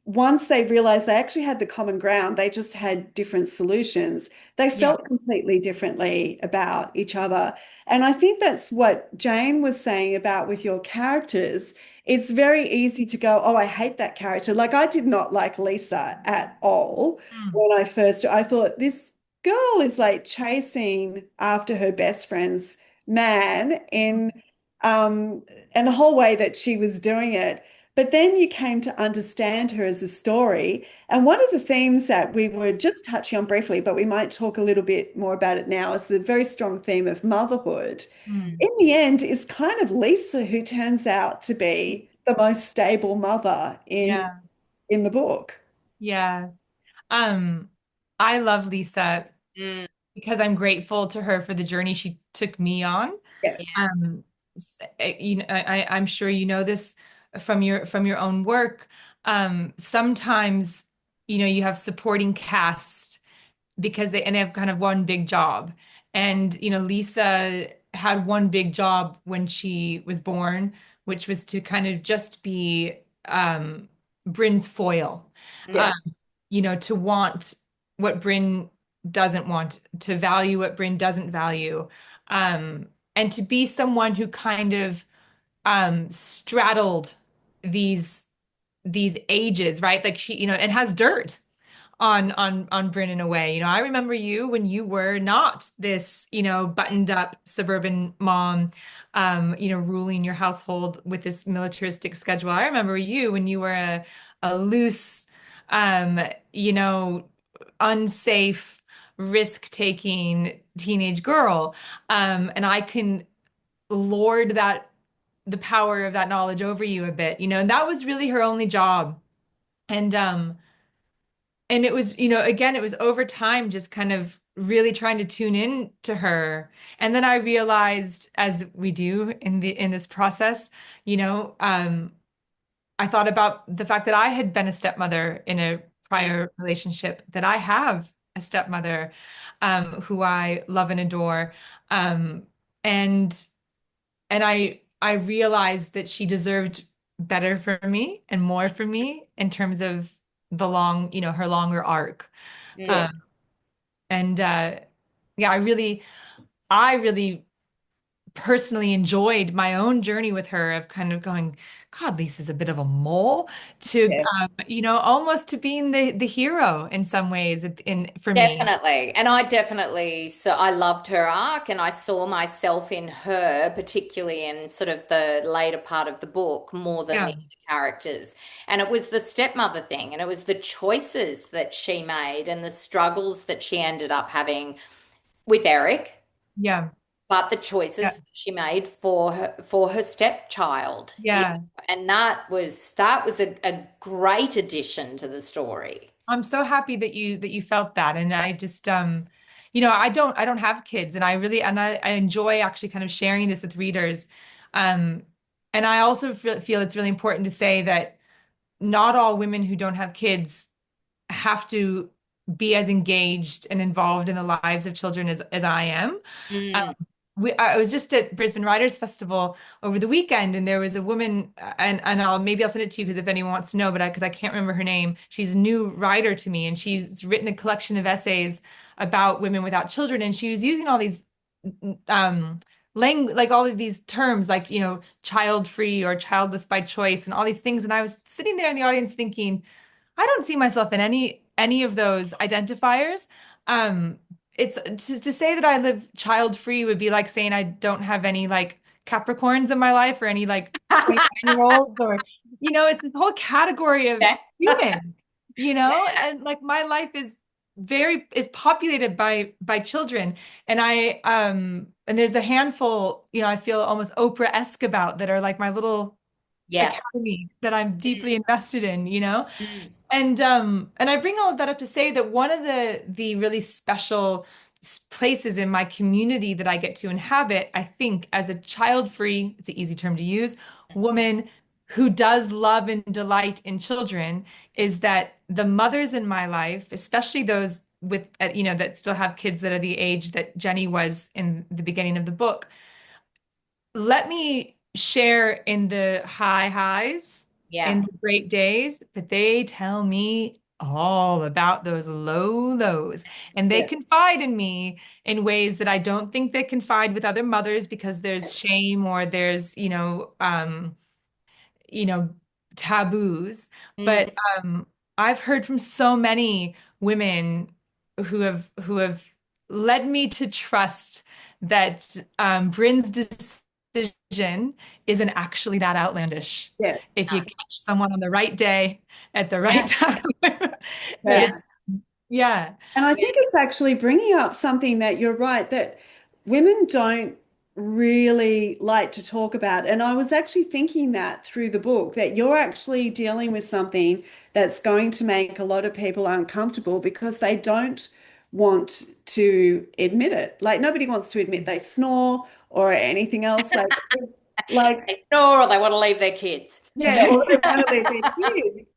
once they realized they actually had the common ground, they just had different solutions. They Yeah. felt completely differently about each other. And I think that's what Jane was saying about with your characters. It's very easy to go, oh, I hate that character. Like I did not like Lisa at all Mm, when I thought this girl is like chasing after her best friend's man in and the whole way that she was doing it. But then you came to understand her as a story. And one of the themes that we were just touching on briefly, but we might talk a little bit more about it now, is the very strong theme of motherhood. mm. In the end, is kind of Lisa who turns out to be the most stable mother Yeah. in the book. Yeah. Um, I love Lisa Mm, because I'm grateful to her for the journey she took me on. Yeah, yeah. Um, I'm sure you know this from your own work. Sometimes, you have supporting cast because they have kind of one big job. And, Lisa had one big job when she was born, which was to kind of just be Bryn's foil. yeah, Um, to want what Bryn doesn't want, to value what Bryn doesn't value, and to be someone who kind of straddled these these ages, right? Like she, and has dirt on Bryn in a way. I remember you when you were not this, buttoned up suburban mom, ruling your household with this militaristic schedule. I remember you when you were a loose, um, you know, unsafe, risk-taking teenage girl. And I can lord the power of that knowledge over you a bit, and that was really her only job. And it was, again, it was over time just kind of really trying to tune in to her. And then I realized, as we do in this process, you know, um, I thought about the fact that I had been a stepmother in a Mm, prior relationship, that I have a stepmother who I love and adore. Um, and and I realized that she deserved better for me and more for me in terms of her longer arc. mm. yeah. Um, and yeah, I really personally enjoyed my own journey with her of kind of going, God, Lisa's a bit of a mole, to Yeah. almost to being the hero in some ways in for me. Definitely. And I definitely, so I loved her arc and I saw myself in her, particularly in sort of the later part of the book, more than the Yeah. other characters. And it was the stepmother thing, and it was the choices that she made and the struggles that she ended up having with Eric, Yeah. but the Yeah. choices that she made for her stepchild. Yeah. And that was a great addition to the story. I'm so happy that you felt that. And I just I don't have kids, and I enjoy actually kind of sharing this with readers. Um and I also feel it's really important to say that not all women who don't have kids have to be as engaged and involved in the lives of children as I am. Um, Mm. I was just at Brisbane Writers Festival over the weekend, and there was a woman, and I'll send it to you, because if anyone wants to know, but because I can't remember her name, she's a new writer to me, and she's written a collection of essays about women without children, and she was using all these like all of these terms, like child free or childless by choice and all these things, and I was sitting there in the audience thinking, I don't see myself in any of those identifiers. It's to say that I live child free would be like saying I don't have any like Capricorns in my life, or any like 29-year-olds, or it's this whole category of Yeah. human, and like my life is populated by children, and and there's a handful, I feel almost Oprah-esque about, that are like my little Yeah. academy that I'm deeply invested in. Mm. And I bring all of that up to say that one of the really special places in my community that I get to inhabit, I think as a child-free, it's an easy term to use, woman who does love and delight in children, is that the mothers in my life, especially those with, that still have kids that are the age that Jenny was in the beginning of the book, let me share in the high highs, in Yeah. the great days, but they tell me all about those low lows. And they Yeah. confide in me in ways that I don't think they confide with other mothers because there's shame or there's, you know, taboos. Mm. But I've heard from so many women who have led me to trust that Bryn's decision isn't actually that outlandish. Yeah. If No. you catch someone on the right day at the right Yeah. time, that Yeah. it's yeah. And I Yeah. think it's actually bringing up something that you're right, that women don't really like to talk about. And I was actually thinking that through the book, that you're actually dealing with something that's going to make a lot of people uncomfortable because they don't want to admit it. Like nobody wants to admit they snore or anything else. Like, They snore or they want to leave their kids. yeah, or they want to leave their kids.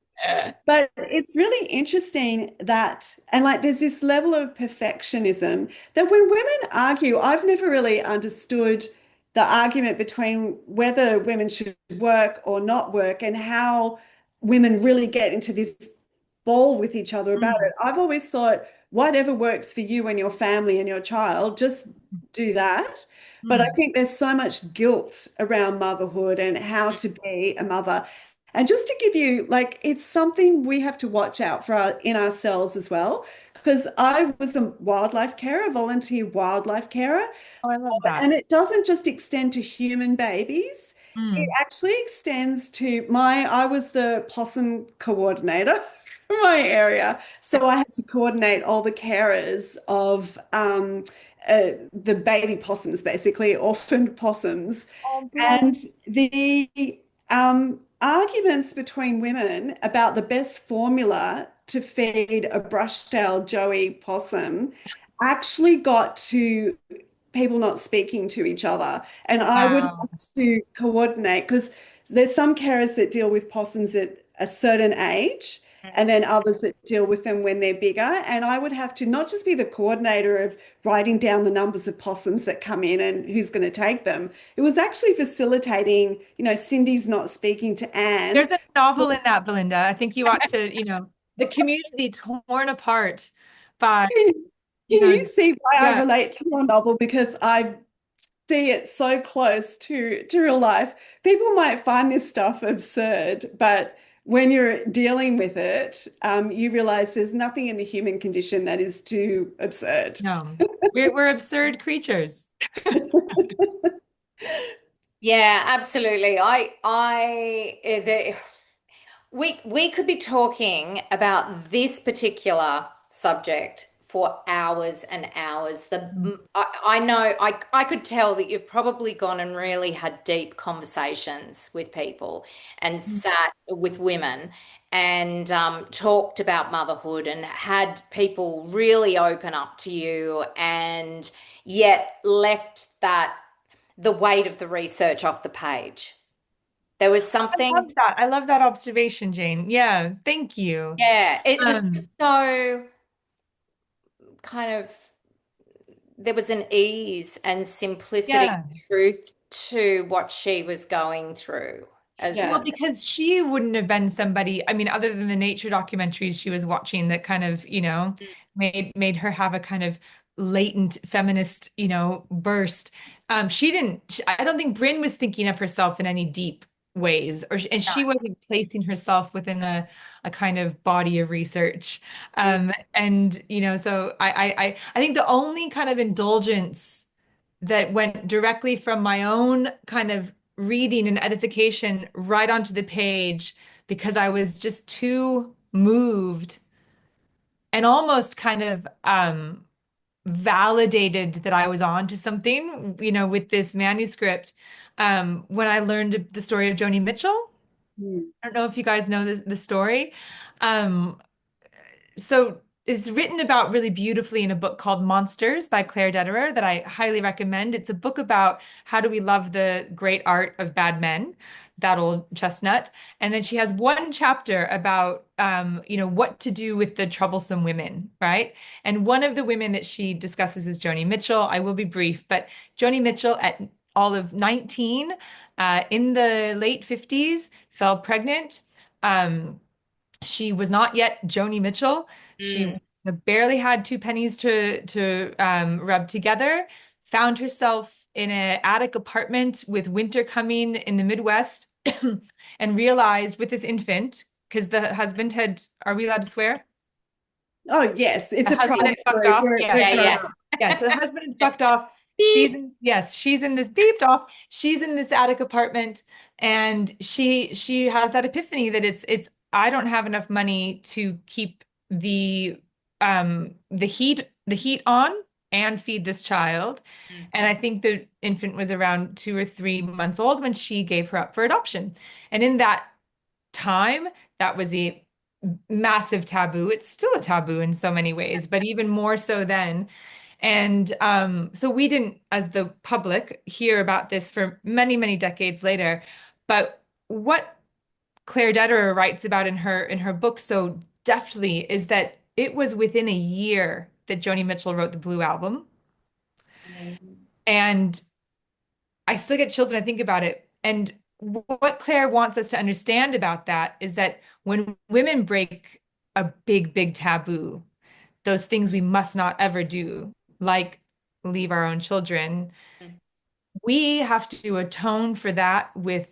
But it's really interesting that, and like there's this level of perfectionism that when women argue, I've never really understood the argument between whether women should work or not work and how women really get into this ball with each other about Mm, it. I've always thought, whatever works for you and your family and your child, just do that. But I mm. think there's so much guilt around motherhood and how to be a mother. And just to give you, like, it's something we have to watch out for in ourselves as well. Because I was a wildlife carer, volunteer wildlife carer, Oh, I love that. and it doesn't just extend to human babies. It Mm. actually extends to I was the possum coordinator for my area. So I had to coordinate all the carers of the baby possums, basically, orphaned possums. Oh, bless. And the arguments between women about the best formula to feed a brush-tailed Joey possum actually got to people not speaking to each other. And I would Wow. have to coordinate because there's some carers that deal with possums at a certain age, and then others that deal with them when they're bigger. And I would have to not just be the coordinator of writing down the numbers of possums that come in and who's going to take them. It was actually facilitating, Cindy's not speaking to Anne. There's a novel in that, Belinda. I think you ought to, the community torn apart by, you Can you know, see why I yeah. relate to your novel? Because I see it so close to real life. People might find this stuff absurd, but when you're dealing with it, you realize there's nothing in the human condition that is too absurd. No, we're absurd creatures. Yeah, absolutely. We could be talking about this particular subject for hours and hours. I know I could tell that you've probably gone and really had deep conversations with people and sat with women and talked about motherhood and had people really open up to you and yet left the weight of the research off the page. There was I love something. that. I love that observation, Jane. Yeah, thank you. Yeah, it was just Um, so kind of, there was an ease and simplicity, yeah. truth to what she was going through as Yeah. Well, well. because she wouldn't have been somebody, I mean, other than the nature documentaries she was watching that kind of, made her have a kind of latent feminist, burst. I don't think Bryn was thinking of herself in any deep ways, and No. she wasn't placing herself within a kind of body of research. And so I think the only kind of indulgence that went directly from my own kind of reading and edification right onto the page because I was just too moved and almost kind of validated that I was on to something, with this manuscript. When I learned the story of Joni Mitchell. Mm. I don't know if you guys know the story. Um, so it's written about really beautifully in a book called Monsters by Claire Dederer that I highly recommend. It's a book about how do we love the great art of bad men, that old chestnut. And then she has one chapter about what to do with the troublesome women, right? And one of the women that she discusses is Joni Mitchell. I will be brief, but Joni Mitchell at all of 19, in the late 50s, fell pregnant. Um, she was not yet Joni Mitchell. She Mm. barely had two pennies to rub together. Found herself in an attic apartment with winter coming in the Midwest, and realized with this infant, because the husband had, are we allowed to swear? Oh, yes, it's The a husband had private fucked group. off. We're Yes. Yeah, grown yeah. up. Yeah, so the husband had fucked off. Beep. She's in this beeped off. She's in this attic apartment, and she has that epiphany that it's I don't have enough money to keep the heat on and feed this child. Mm. And I think the infant was around 2 or 3 months old when she gave her up for adoption. And in that time, that was a massive taboo. It's still a taboo in so many ways, but even more so then. And so we didn't, as the public, hear about this for many, many decades later. But what Claire Dederer writes about in her book so deftly is that it was within a year that Joni Mitchell wrote the Blue Album. Mm. And I still get chills when I think about it. And what Claire wants us to understand about that is that when women break a big, big taboo, those things we must not ever do, like leave our own children, Mm. we have to atone for that with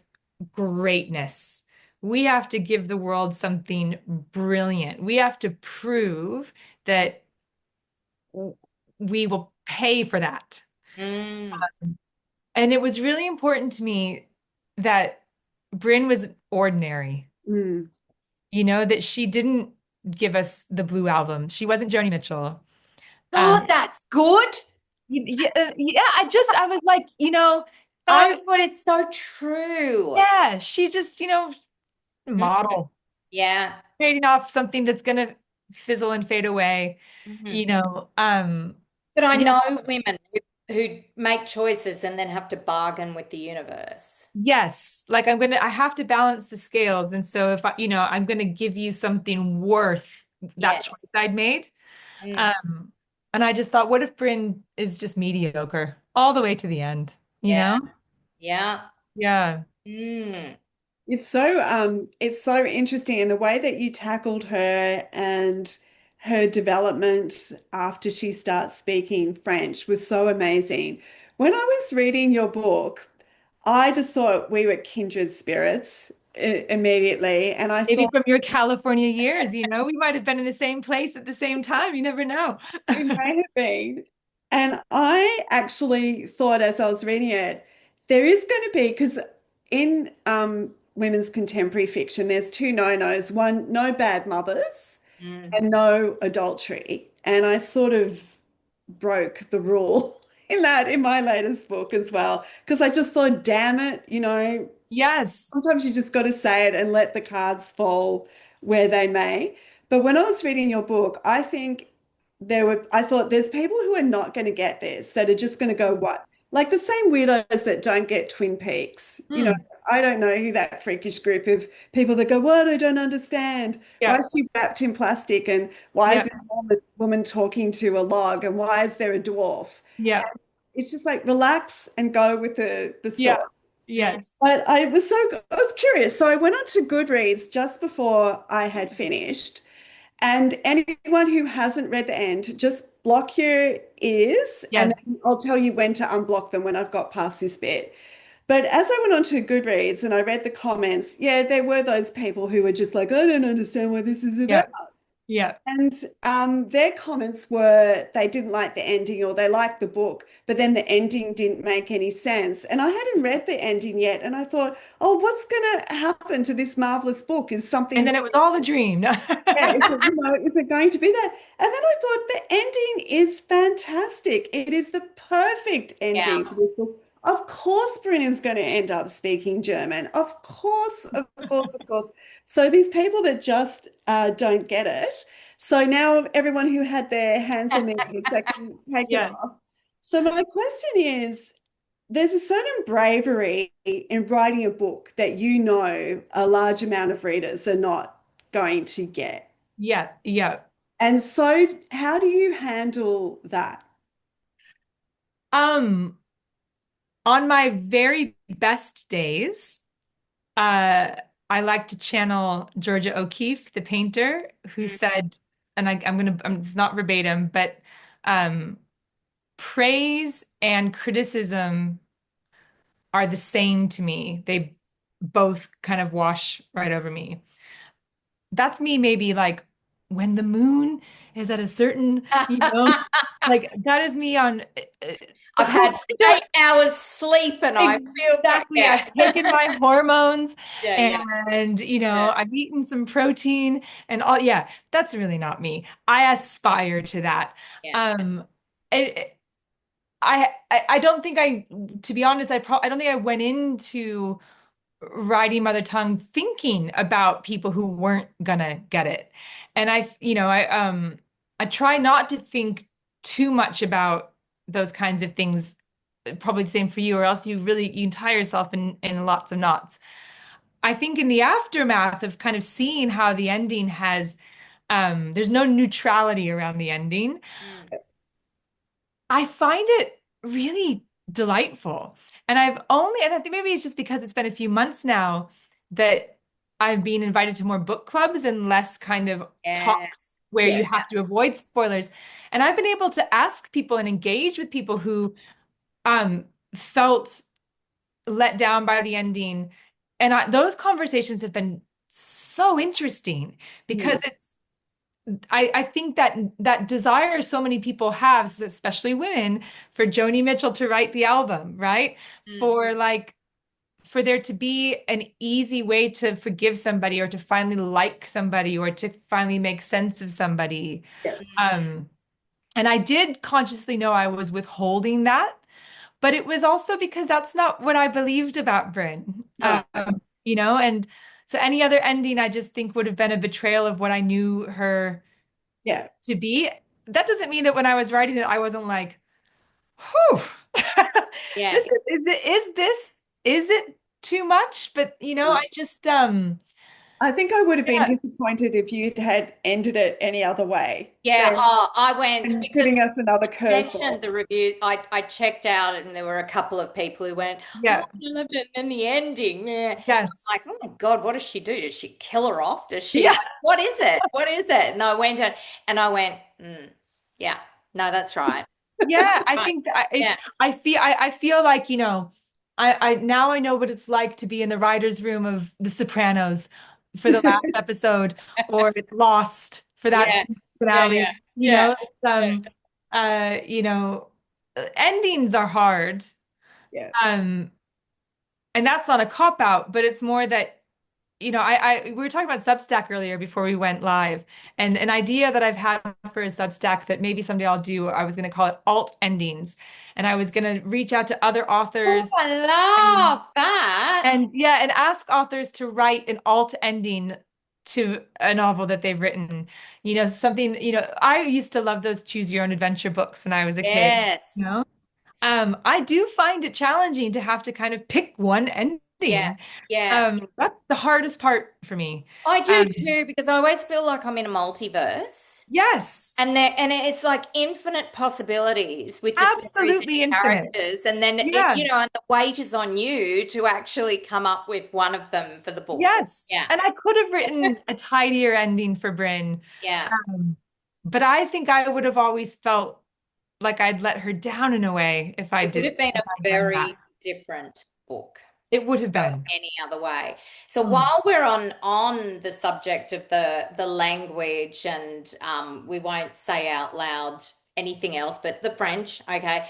greatness. We have to give the world something brilliant. We have to prove that we will pay for that. Mm. And it was really important to me that Bryn was ordinary, Mm. that she didn't give us the Blue Album. She wasn't Joni Mitchell. God, that's good. Yeah, I was like, So I, good. It's so true. yeah, she just, Mm. model, Yeah. trading off something that's gonna fizzle and fade away, Mhm. you know. But I Yeah, know women who make choices and then have to bargain with the universe. yes. Like I have to balance the scales. And so if I'm gonna give you something worth that Yes. choice I'd made. Mm. Um, and I just thought, what if Bryn is just mediocre all the way to the end, you Yeah. know? Yeah. Yeah. Mm. It's so interesting, and the way that you tackled her and her development after she starts speaking French was so amazing. When I was reading your book, I just thought we were kindred spirits immediately, and I Maybe thought from your California years, we might have been in the same place at the same time. You never know. we may have been. And I actually thought as I was reading it, there is going to be, because in women's contemporary fiction, there's two no-nos. One, no bad mothers, Mm. and no adultery. And I sort of broke the rule in my latest book as well, because I just thought, damn it, Yes. sometimes you just got to say it and let the cards fall where they may. But when I was reading your book, I thought there's people who are not going to get this, that are just going to go, what? Like the same weirdos that don't get Twin Peaks. Hmm. I don't know who that freakish group of people that go, what? I don't understand. Why Yeah. is she wrapped in plastic? And why is Yeah. this woman talking to a log? And why is there a dwarf? Yeah. It's just like relax and go with the Yeah. story. Yes. But I was curious. So I went on to Goodreads just before I had finished. And anyone who hasn't read the end, just block your ears and Yes. then I'll tell you when to unblock them when I've got past this bit. But as I went on to Goodreads and I read the comments, yeah, there were those people who were just like, I don't understand what this is Yeah. about. Yeah. And their comments were they didn't like the ending or they liked the book, but then the ending didn't make any sense. And I hadn't read the ending yet. And I thought, oh, what's going to happen to this marvelous book? Is And something, then it was all a dream. yeah, is it going to be that? And then I thought the ending is fantastic. It is the perfect ending Yeah. for this book. Of course, Bryn is going to end up speaking German. Of course, of course, of course. So these people that just don't get it, So now everyone who had their hands and knees, they can take it Yeah. off. So my question is, there's a certain bravery in writing a book that you know a large amount of readers are not going to get. Yeah. Yeah. And so how do you handle that? Um, on my very best days, uh, I like to channel Georgia O'Keeffe, the painter, who Mm. said, and it's not verbatim, but um, praise and criticism are the same to me. They both kind of wash right over me. That's me maybe like when the moon is at a certain, like that is me on I've had I don't 8 hours sleep and I feel great. exactly. Yeah. I've taken my hormones Yeah, yeah, and yeah. I've eaten some protein and all. Yeah, that's really not me. I aspire to that. Yeah. Um, it, I don't think to be honest, I don't think I went into writing mother tongue thinking about people who weren't gonna get it. And I try not to think too much about those kinds of things. Probably the same for you, or else you tie yourself in lots of knots. I think in the aftermath of kind of seeing how the ending has there's no neutrality around the ending. Mm. I find it really delightful. And I think maybe it's just because it's been a few months now that I've been invited to more book clubs and less kind of talks Yes. where Yeah. you have to avoid spoilers. And I've been able to ask people and engage with people who um, felt let down by the ending. And those conversations have been so interesting because Mm. I think that desire so many people have, especially women, for Joni Mitchell to write the album, right? Mm. For like for there to be an easy way to forgive somebody or to finally like somebody or to finally make sense of somebody. Yeah. Um, and I did consciously know I was withholding that, but it was also because that's not what I believed about Bryn. No. And so any other ending I just think would have been a betrayal of what I knew her Yeah. to be. That doesn't mean that when I was writing it, I wasn't like, whew, Yeah. is it too much? But I just I think I would have been yeah, disappointed if you had ended it any other way Yeah. Oh, I went and because giving us another mentioned curveball. the review. I checked out and there were a couple of people who went, "Oh, yeah, I loved it." And then the ending, yeah. And I'm yes. like, oh my God, what does she do? Does she kill her off? Does she Yeah. like, what is it? What is it? And I went, yeah, no, that's right. Yeah, I Right. think that Yeah. I feel like, I now I know what it's like to be in the writer's room of The Sopranos for the last episode or Lost for that Yeah. season Yeah. finale. Yeah. Yeah. It's Yeah. endings are hard. Yeah. Um, and that's not a cop out, but it's more that we were talking about Substack earlier before we went live, and an idea that I've had for a Substack that maybe someday I'll do, I was going to call it alt endings, and I was going to reach out to other Oh, authors I and love that. and ask authors to write an alt ending to a novel that they've written. Something, I used to love those choose your own adventure books when I was a kid, you Yes. know? I do find it challenging to have to kind of pick one Yeah. ending. Yeah. That's the hardest part for me. I do Um, too, because I always feel like I'm in a multiverse. yes, And it's like infinite possibilities with the stories and absolutely your infinite. characters. And then Yeah, and the weight is on you to actually come up with one of them for the book. yes. Yeah. And I could have written a tidier ending for Bryn, Yeah. um, but I think I would have always felt like I'd let her down in a way It would have been if a I'd done that. very different book. It would have been. Any other way. So Mm. while we're on the subject of the language, and we won't say out loud anything else but the French, okay.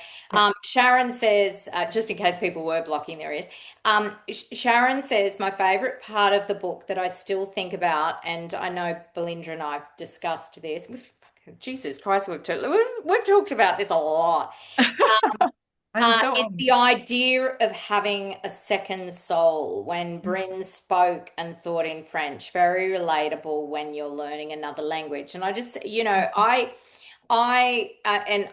Sharon says, just in case people were blocking their ears, Sharon says, my favorite part of the book that I still think about, and I know Belinda and I've discussed this. Jesus Christ, we've talked about this a lot. I'm so It's honored. the idea of having a second soul when Bryn spoke and thought in French. Very relatable when you're learning another language. And I just, and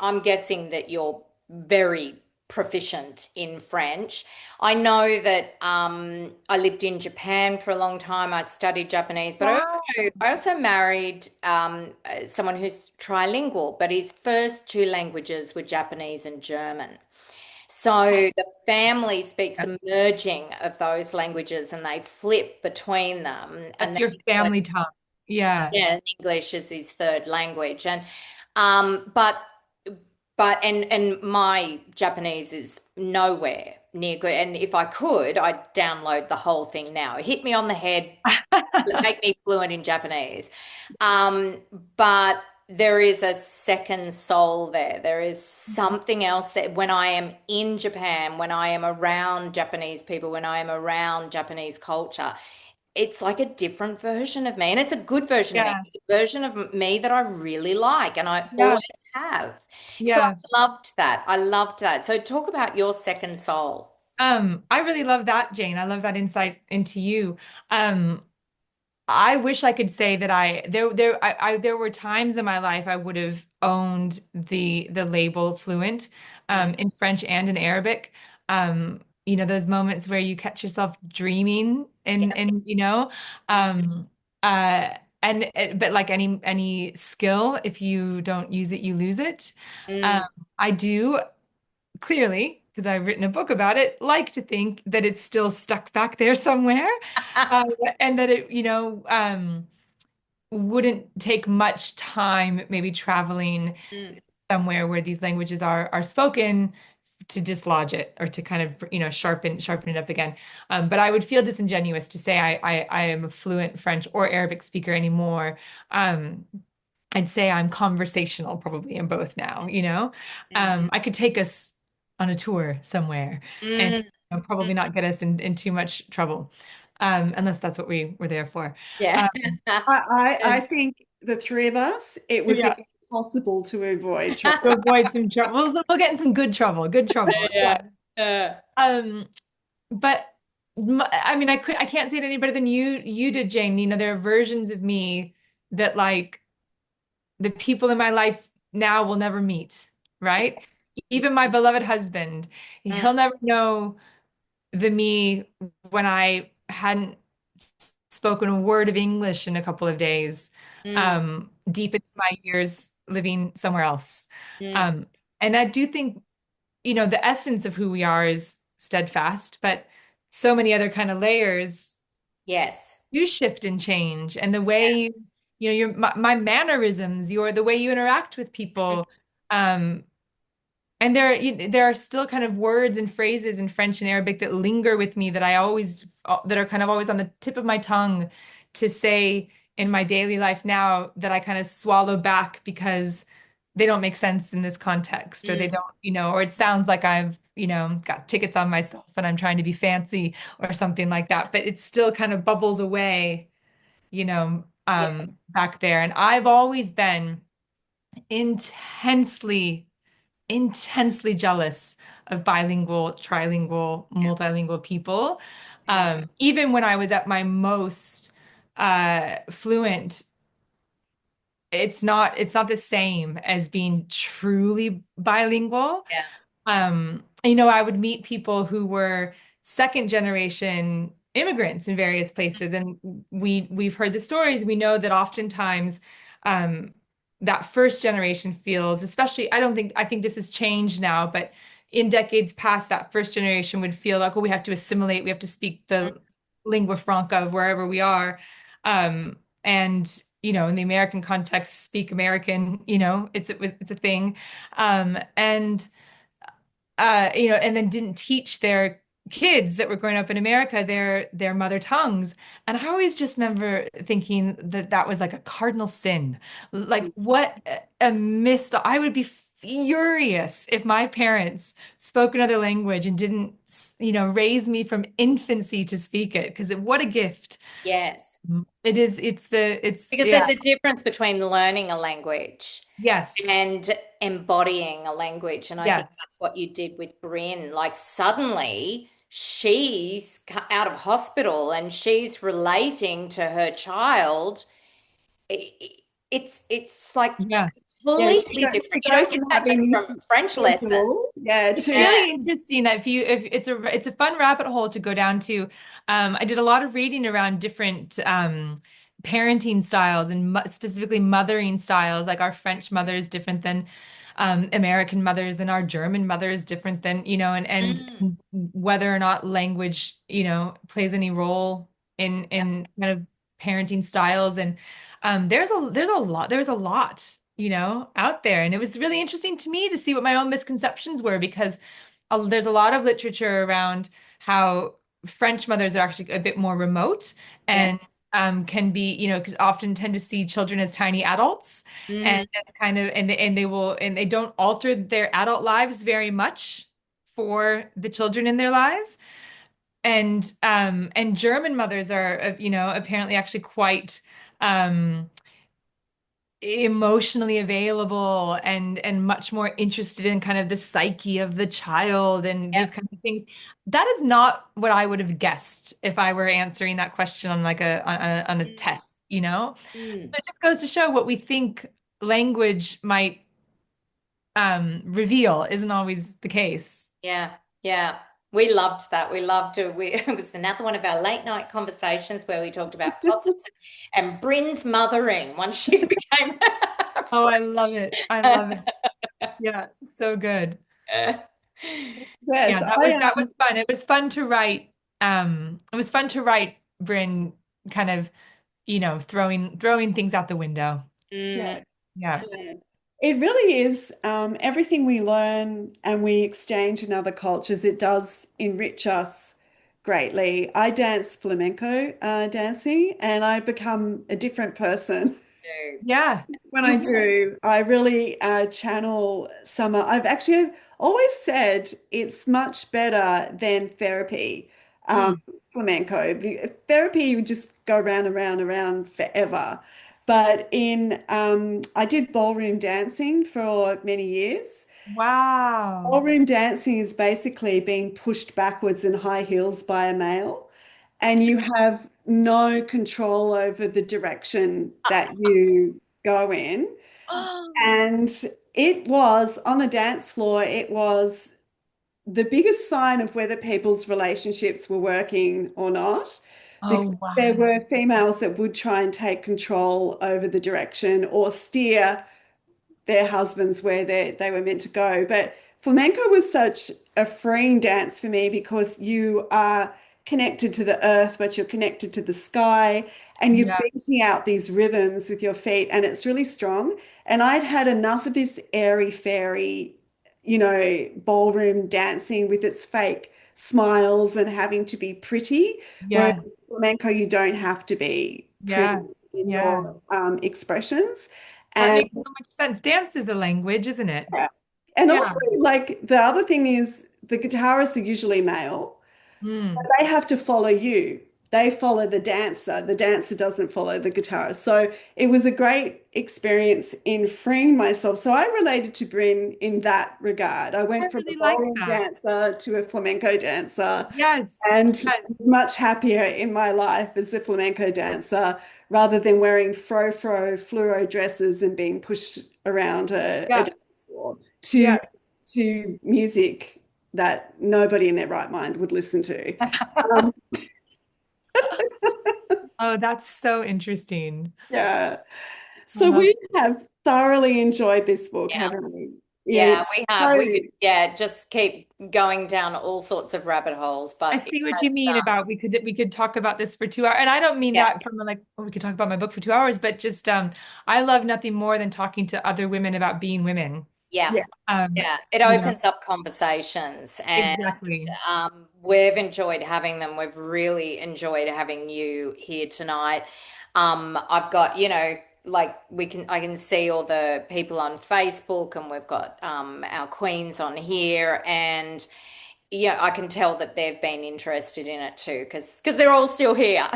I'm guessing that you're very proficient in French. I know that I lived in Japan for a long time. I studied Japanese, but Wow. I also married someone who's trilingual, but his first two languages were Japanese and German. So the family speaks a merging of those languages and they flip between them. And That's then your family tongue. Yeah. yeah, and English is his third language. And but my Japanese is nowhere near good. And if I could, I'd download the whole thing now. Hit me on the head, make me fluent in Japanese. Um, but there is a second soul there. There is something else that when I am in Japan, when I am around Japanese people, when I am around Japanese culture, it's like a different version of me. And it's a good version of me. Yeah. It's a version of me that I really like and I Yeah. always have. So Yeah. I loved that. I loved that. So talk about your second soul. I really love that, Jane. I love that insight into you. Um, I wish I could say that there were times in my life I would have owned the label fluent Mm, in French and in Arabic. Those moments where you catch yourself dreaming yeah. and Mm, um but like any skill, if you don't use it, you lose it. Um, mm, I do clearly, because I've written a book about it, like to think that it's still stuck back there somewhere, uh, and that it wouldn't take much time, maybe traveling mm, somewhere where these languages are spoken to dislodge it or to kind of sharpen it up again. But I would feel disingenuous to say I am a fluent French or Arabic speaker anymore. Um, I'd say I'm conversational probably in both now, you know? mm, I could take us on a tour somewhere and mm, mm. probably not get us in too much trouble, unless that's what we were there for. Yeah. Um, I and think the three of us, it would be yeah, impossible to avoid trouble. to avoid some trouble. We'll get in some good trouble, good trouble. Yeah. Yeah. Um, but I mean, I can't say it any better than you did, Jane. There are versions of me that like the people in my life now will never meet, right? Even my beloved husband, Mm, he'll never know the me when I hadn't spoken a word of English in a couple of days, mm, deep into my years living somewhere else. mm. Um, and I do think, the essence of who we are is steadfast, but so many other kind of layers Yes. do shift and change. And the way, my mannerisms, the way you interact with people, um, and there are still kind of words and phrases in French and Arabic that linger with me that are kind of always on the tip of my tongue to say in my daily life now that I kind of swallow back because they don't make sense in this context, or they Mm, don't, or it sounds like I've, got tickets on myself and I'm trying to be fancy or something like that, but it still kind of bubbles away, yeah. back there. And I've always been intensely intensely jealous of bilingual, trilingual, multilingual people. Yeah. Even when I was at my most fluent, it's not the same as being truly bilingual. Yeah. I would meet people who were second generation immigrants in various places, and we've heard the stories. We know that oftentimes um, that first generation feels, especially, I think this has changed now, but in decades past, that first generation would feel like, oh, we have to assimilate, we have to speak Mm, the lingua franca of wherever we are. And in the American context, speak American, it's a thing. And and then didn't teach their kids that were growing up in America their mother tongues. And I always just remember thinking that that was like a cardinal sin. Like what a missed. I would be furious if my parents spoke another language and didn't, raise me from infancy to speak it, because what a gift. Yes. It is, Because yeah, there's a difference between learning a language yes, and embodying a language. And I think yes, that's what you did with Bryn. Like suddenly she's out of hospital and she's relating to her child. It's like yeah. Yeah, completely she different. You don't goes get from that having just this from French lesson. visual, yeah, It's to Yeah. really interesting that if it's a fun rabbit hole to go down to. I did a lot of reading around different parenting styles and specifically mothering styles. Like our French mother is different than American mothers, and our German mother is different than, Mm. and whether or not language, plays any role in kind of parenting styles. And there's a lot, out there. And it was really interesting to me to see what my own misconceptions were, because there's a lot of literature around how French mothers are actually a bit more remote Yeah. and can be, because often tend to see children as tiny adults, and Mm. that's kind of, and they don't alter their adult lives very much for the children in their lives. And German mothers are, apparently actually quite um emotionally available and much more interested in kind of the psyche of the child and Yeah. these kinds of things. That is not what I would have guessed if I were answering that question on like on a Mm. test. Mm. It just goes to show what we think language might reveal isn't always the case. Yeah, yeah. We loved that. We loved to it was another one of our late night conversations where we talked about possums and Bryn's mothering once she became Oh, I love it. I love it. Yeah, so good. yes, Yeah, that was fun. It was fun to write. It was fun to write Bryn kind of, throwing things out the window. Mm, yeah, Yeah. yeah. It really is everything we learn and we exchange in other cultures, it does enrich us greatly. I dance flamenco dancing and I become a different person. no. Yeah. When I do, I really channel summer. I've actually always said it's much better than therapy, Mm, flamenco. Therapy, you would just go round and round and round forever. But I did ballroom dancing for many years. Wow. Ballroom dancing is basically being pushed backwards in high heels by a male, and you have no control over the direction that you go in. And it was on the dance floor, it was the biggest sign of whether people's relationships were working or not, because Oh, there wow. were females that would try and take control over the direction or steer their husbands where they were meant to go. But flamenco was such a freeing dance for me because you are connected to the earth, but you're connected to the sky, and you're Yeah. beating out these rhythms with your feet, and it's really strong. And I'd had enough of this airy fairy, ballroom dancing with its fake smiles and having to be pretty, whereas Yes. flamenco, you don't have to be pretty Yeah. in Yeah. your expressions. That And makes so much sense. Dance is a language, isn't it? yeah. And Yeah. also, like the other thing is the guitarists are usually male, but Mm. they have to follow you. They follow the dancer. The dancer doesn't follow the guitarist. So it was a great experience in freeing myself. So I related to Bryn in that regard. I I went from a really like ballroom that. dancer to a flamenco dancer Yes. and Yes. was much happier in my life as a flamenco dancer rather than wearing fluoro dresses and being pushed around a Yeah. dance floor to Yeah. music that nobody in their right mind would listen to. Um, Oh, that's so interesting. yeah. I So love we have thoroughly enjoyed this book, yeah. haven't we? Yeah. Yeah, we have. So We could, yeah, just keep going down all sorts of rabbit holes, I but it see what you has, mean about we could talk about this for 2 hours. And I don't mean yeah, that from like, oh, we could talk about my book for 2 hours, but just I love nothing more than talking to other women about being women. yeah. yeah, Um, Yeah, it you know, opens up conversations and exactly. we've enjoyed having them. We've really enjoyed having you here tonight. I've got, like I can see all the people on Facebook, and we've got our queens on here, and yeah, I can tell that they've been interested in it too, because they're all still here.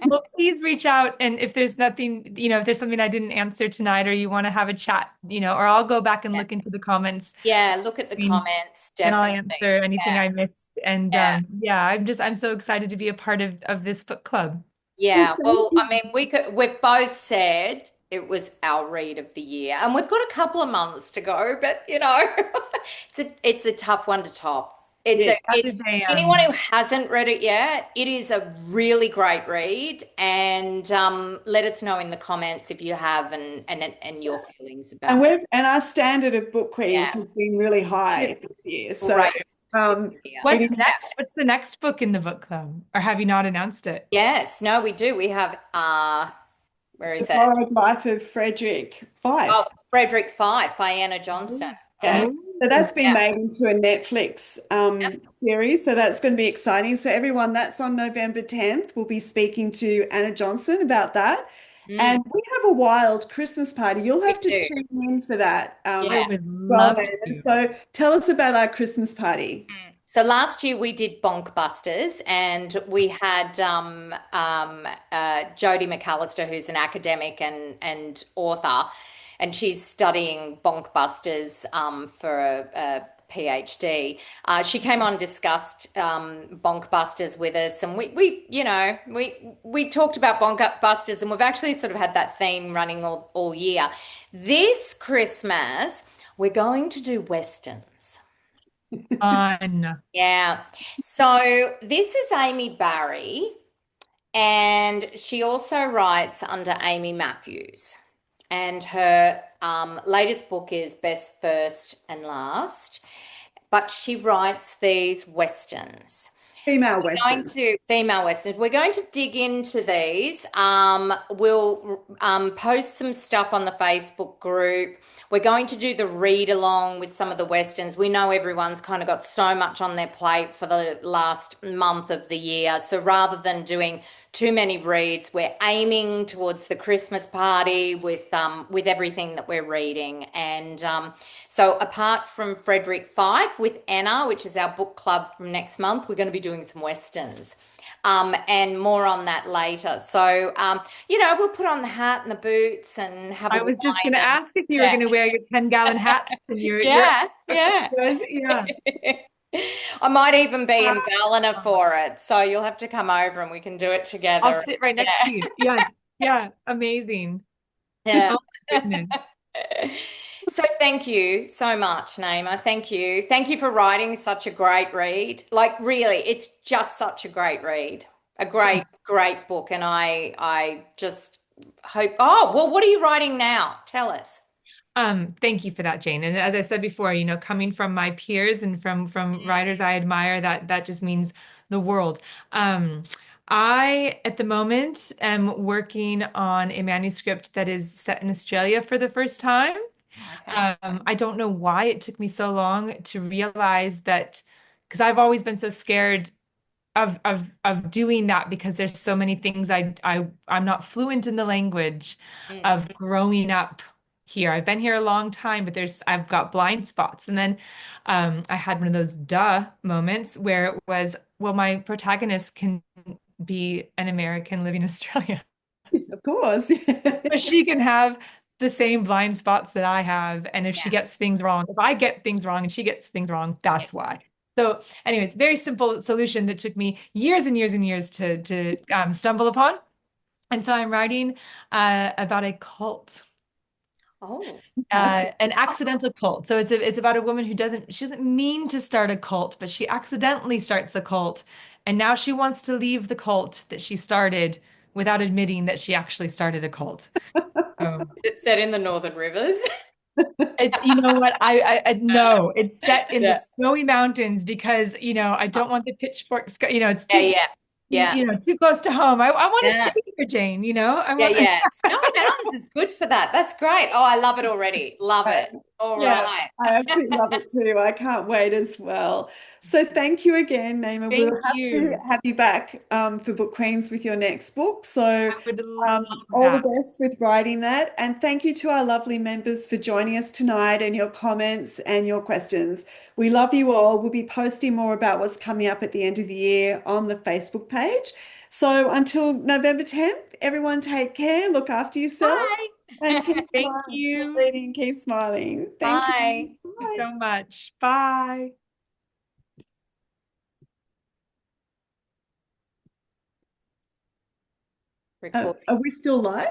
Well, please reach out. And if there's nothing, if there's something I didn't answer tonight or you want to have a chat, or I'll go back and look into the comments Yeah, look at the comments, and I'll definitely. answer anything Yeah, I missed. And yeah. yeah, I'm so excited to be a part of this book club. Well, Yeah, thank well, I you. mean, we've both said it was our read of the year, and we've got a couple of months to go, but it's a tough one to top. Yeah. That It's is anyone who hasn't read it yet, it is a really great read, and let us know in the comments if you have and your feelings And about it. we've our standard of book queens Yeah, has been really high this year. So great. um it What's is next? What's the next book in the book club? Or have you not announced it? Yes, no, we do. We have where The is it? Borrowed Life of Frederick Oh, Fife. Frederick Five by Anna Johnston. Yeah. Oh, So that's been Yeah. made into a Netflix series. So that's going to be exciting. So everyone, that's on November 10th. We'll be speaking to Anna Johnson about that. Mm, And we have a wild Christmas party. You'll we have to do. tune in for that I Yeah. would as well, love Naima. to. So tell us about our Christmas party. So last year we did Bonk Busters, and we had Jodie McAllister, who's an academic and author, and she's studying Bonk Busters for a PhD. She came on, discussed Bonk Busters with us, and we talked about Bonk Busters, and we've actually sort of had that theme running all year. This Christmas we're going to do westerns. Fun. Yeah. So this is Amy Barry, and she also writes under Amy Matthews. And her latest book is Best First and Last, but she writes these westerns. So Female we're going Western. to female westerns. We're going to dig into these. We'll post some stuff on the Facebook group. We're going to do the read along with some of the westerns. We know everyone's kind of got so much on their plate for the last month of the year. So rather than doing too many reads, we're aiming towards the Christmas party with everything that we're reading. And so apart from Frederick Fife with Anna, which is our book club from next month, we're going to be doing some westerns. And more on that later. So, we'll put on the hat and the boots and have a I was just going wine to and ask if you were yeah, going to wear your 10-gallon hat and your yeah, yeah. yeah. I might even be in Ballina for it, so you'll have to come over and we can do it I'll together. sit right next to Yeah, you. Yes. Yeah. Amazing. yeah. Oh my goodness. So thank you so much, Naima. Thank you. Thank you for writing such a great read. Like really, it's just such a great read. A great, great book. And I just hope, oh, well, what are you writing now? Tell us. Thank you for that, Jane. And as I said before, coming from my peers and from writers I admire, that just means the world. I, at the moment, am working on a manuscript that is set in Australia for the first time. Okay. I don't know why it took me so long to realize that, because I've always been so scared of doing that because there's so many things I'm not fluent in the language Mm. of growing up here. I've been here a long time, but I've got blind spots. And then I had one of those duh moments where it was, well, my protagonist can be an American living in Australia. Of course. But she can have the same blind spots that I have. And if she Yeah. gets things wrong, if I get things wrong and she gets things wrong, that's why. So, anyways, very simple solution that took me years and years and years to stumble upon. And so I'm writing about a cult, Oh, an accidental cult. So it's about a woman who she doesn't mean to start a cult, but she accidentally starts a cult, and now she wants to leave the cult that she started without admitting that she actually started a cult. So it's set in the Northern Rivers. it's, you know what, I no, it's set in the Yeah. snowy mountains because I don't want the pitchforks. It's Yeah, too yeah, yeah, too close to home. I want to yeah, stay here, Jane. I yeah, want. yeah. Snowy Mountains is good for that. That's great. Oh, I love it already. Love it. All Yeah, right. I absolutely love it too. I can't wait as well. So thank you again, Naima. We'll Thank have to you. have you back for Book Queens with your next book. So I would love all the that. best with writing that. And thank you to our lovely members for joining us tonight and your comments and your questions. We love you all. We'll be posting more about what's coming up at the end of the year on the Facebook page. So until November 10th, everyone take care, look after yourselves, and Bye. keep Thank smiling. Keep you. reading, keep smiling. Thank you. Bye. Thank you Bye. so much. Bye. Recording. Are we still live?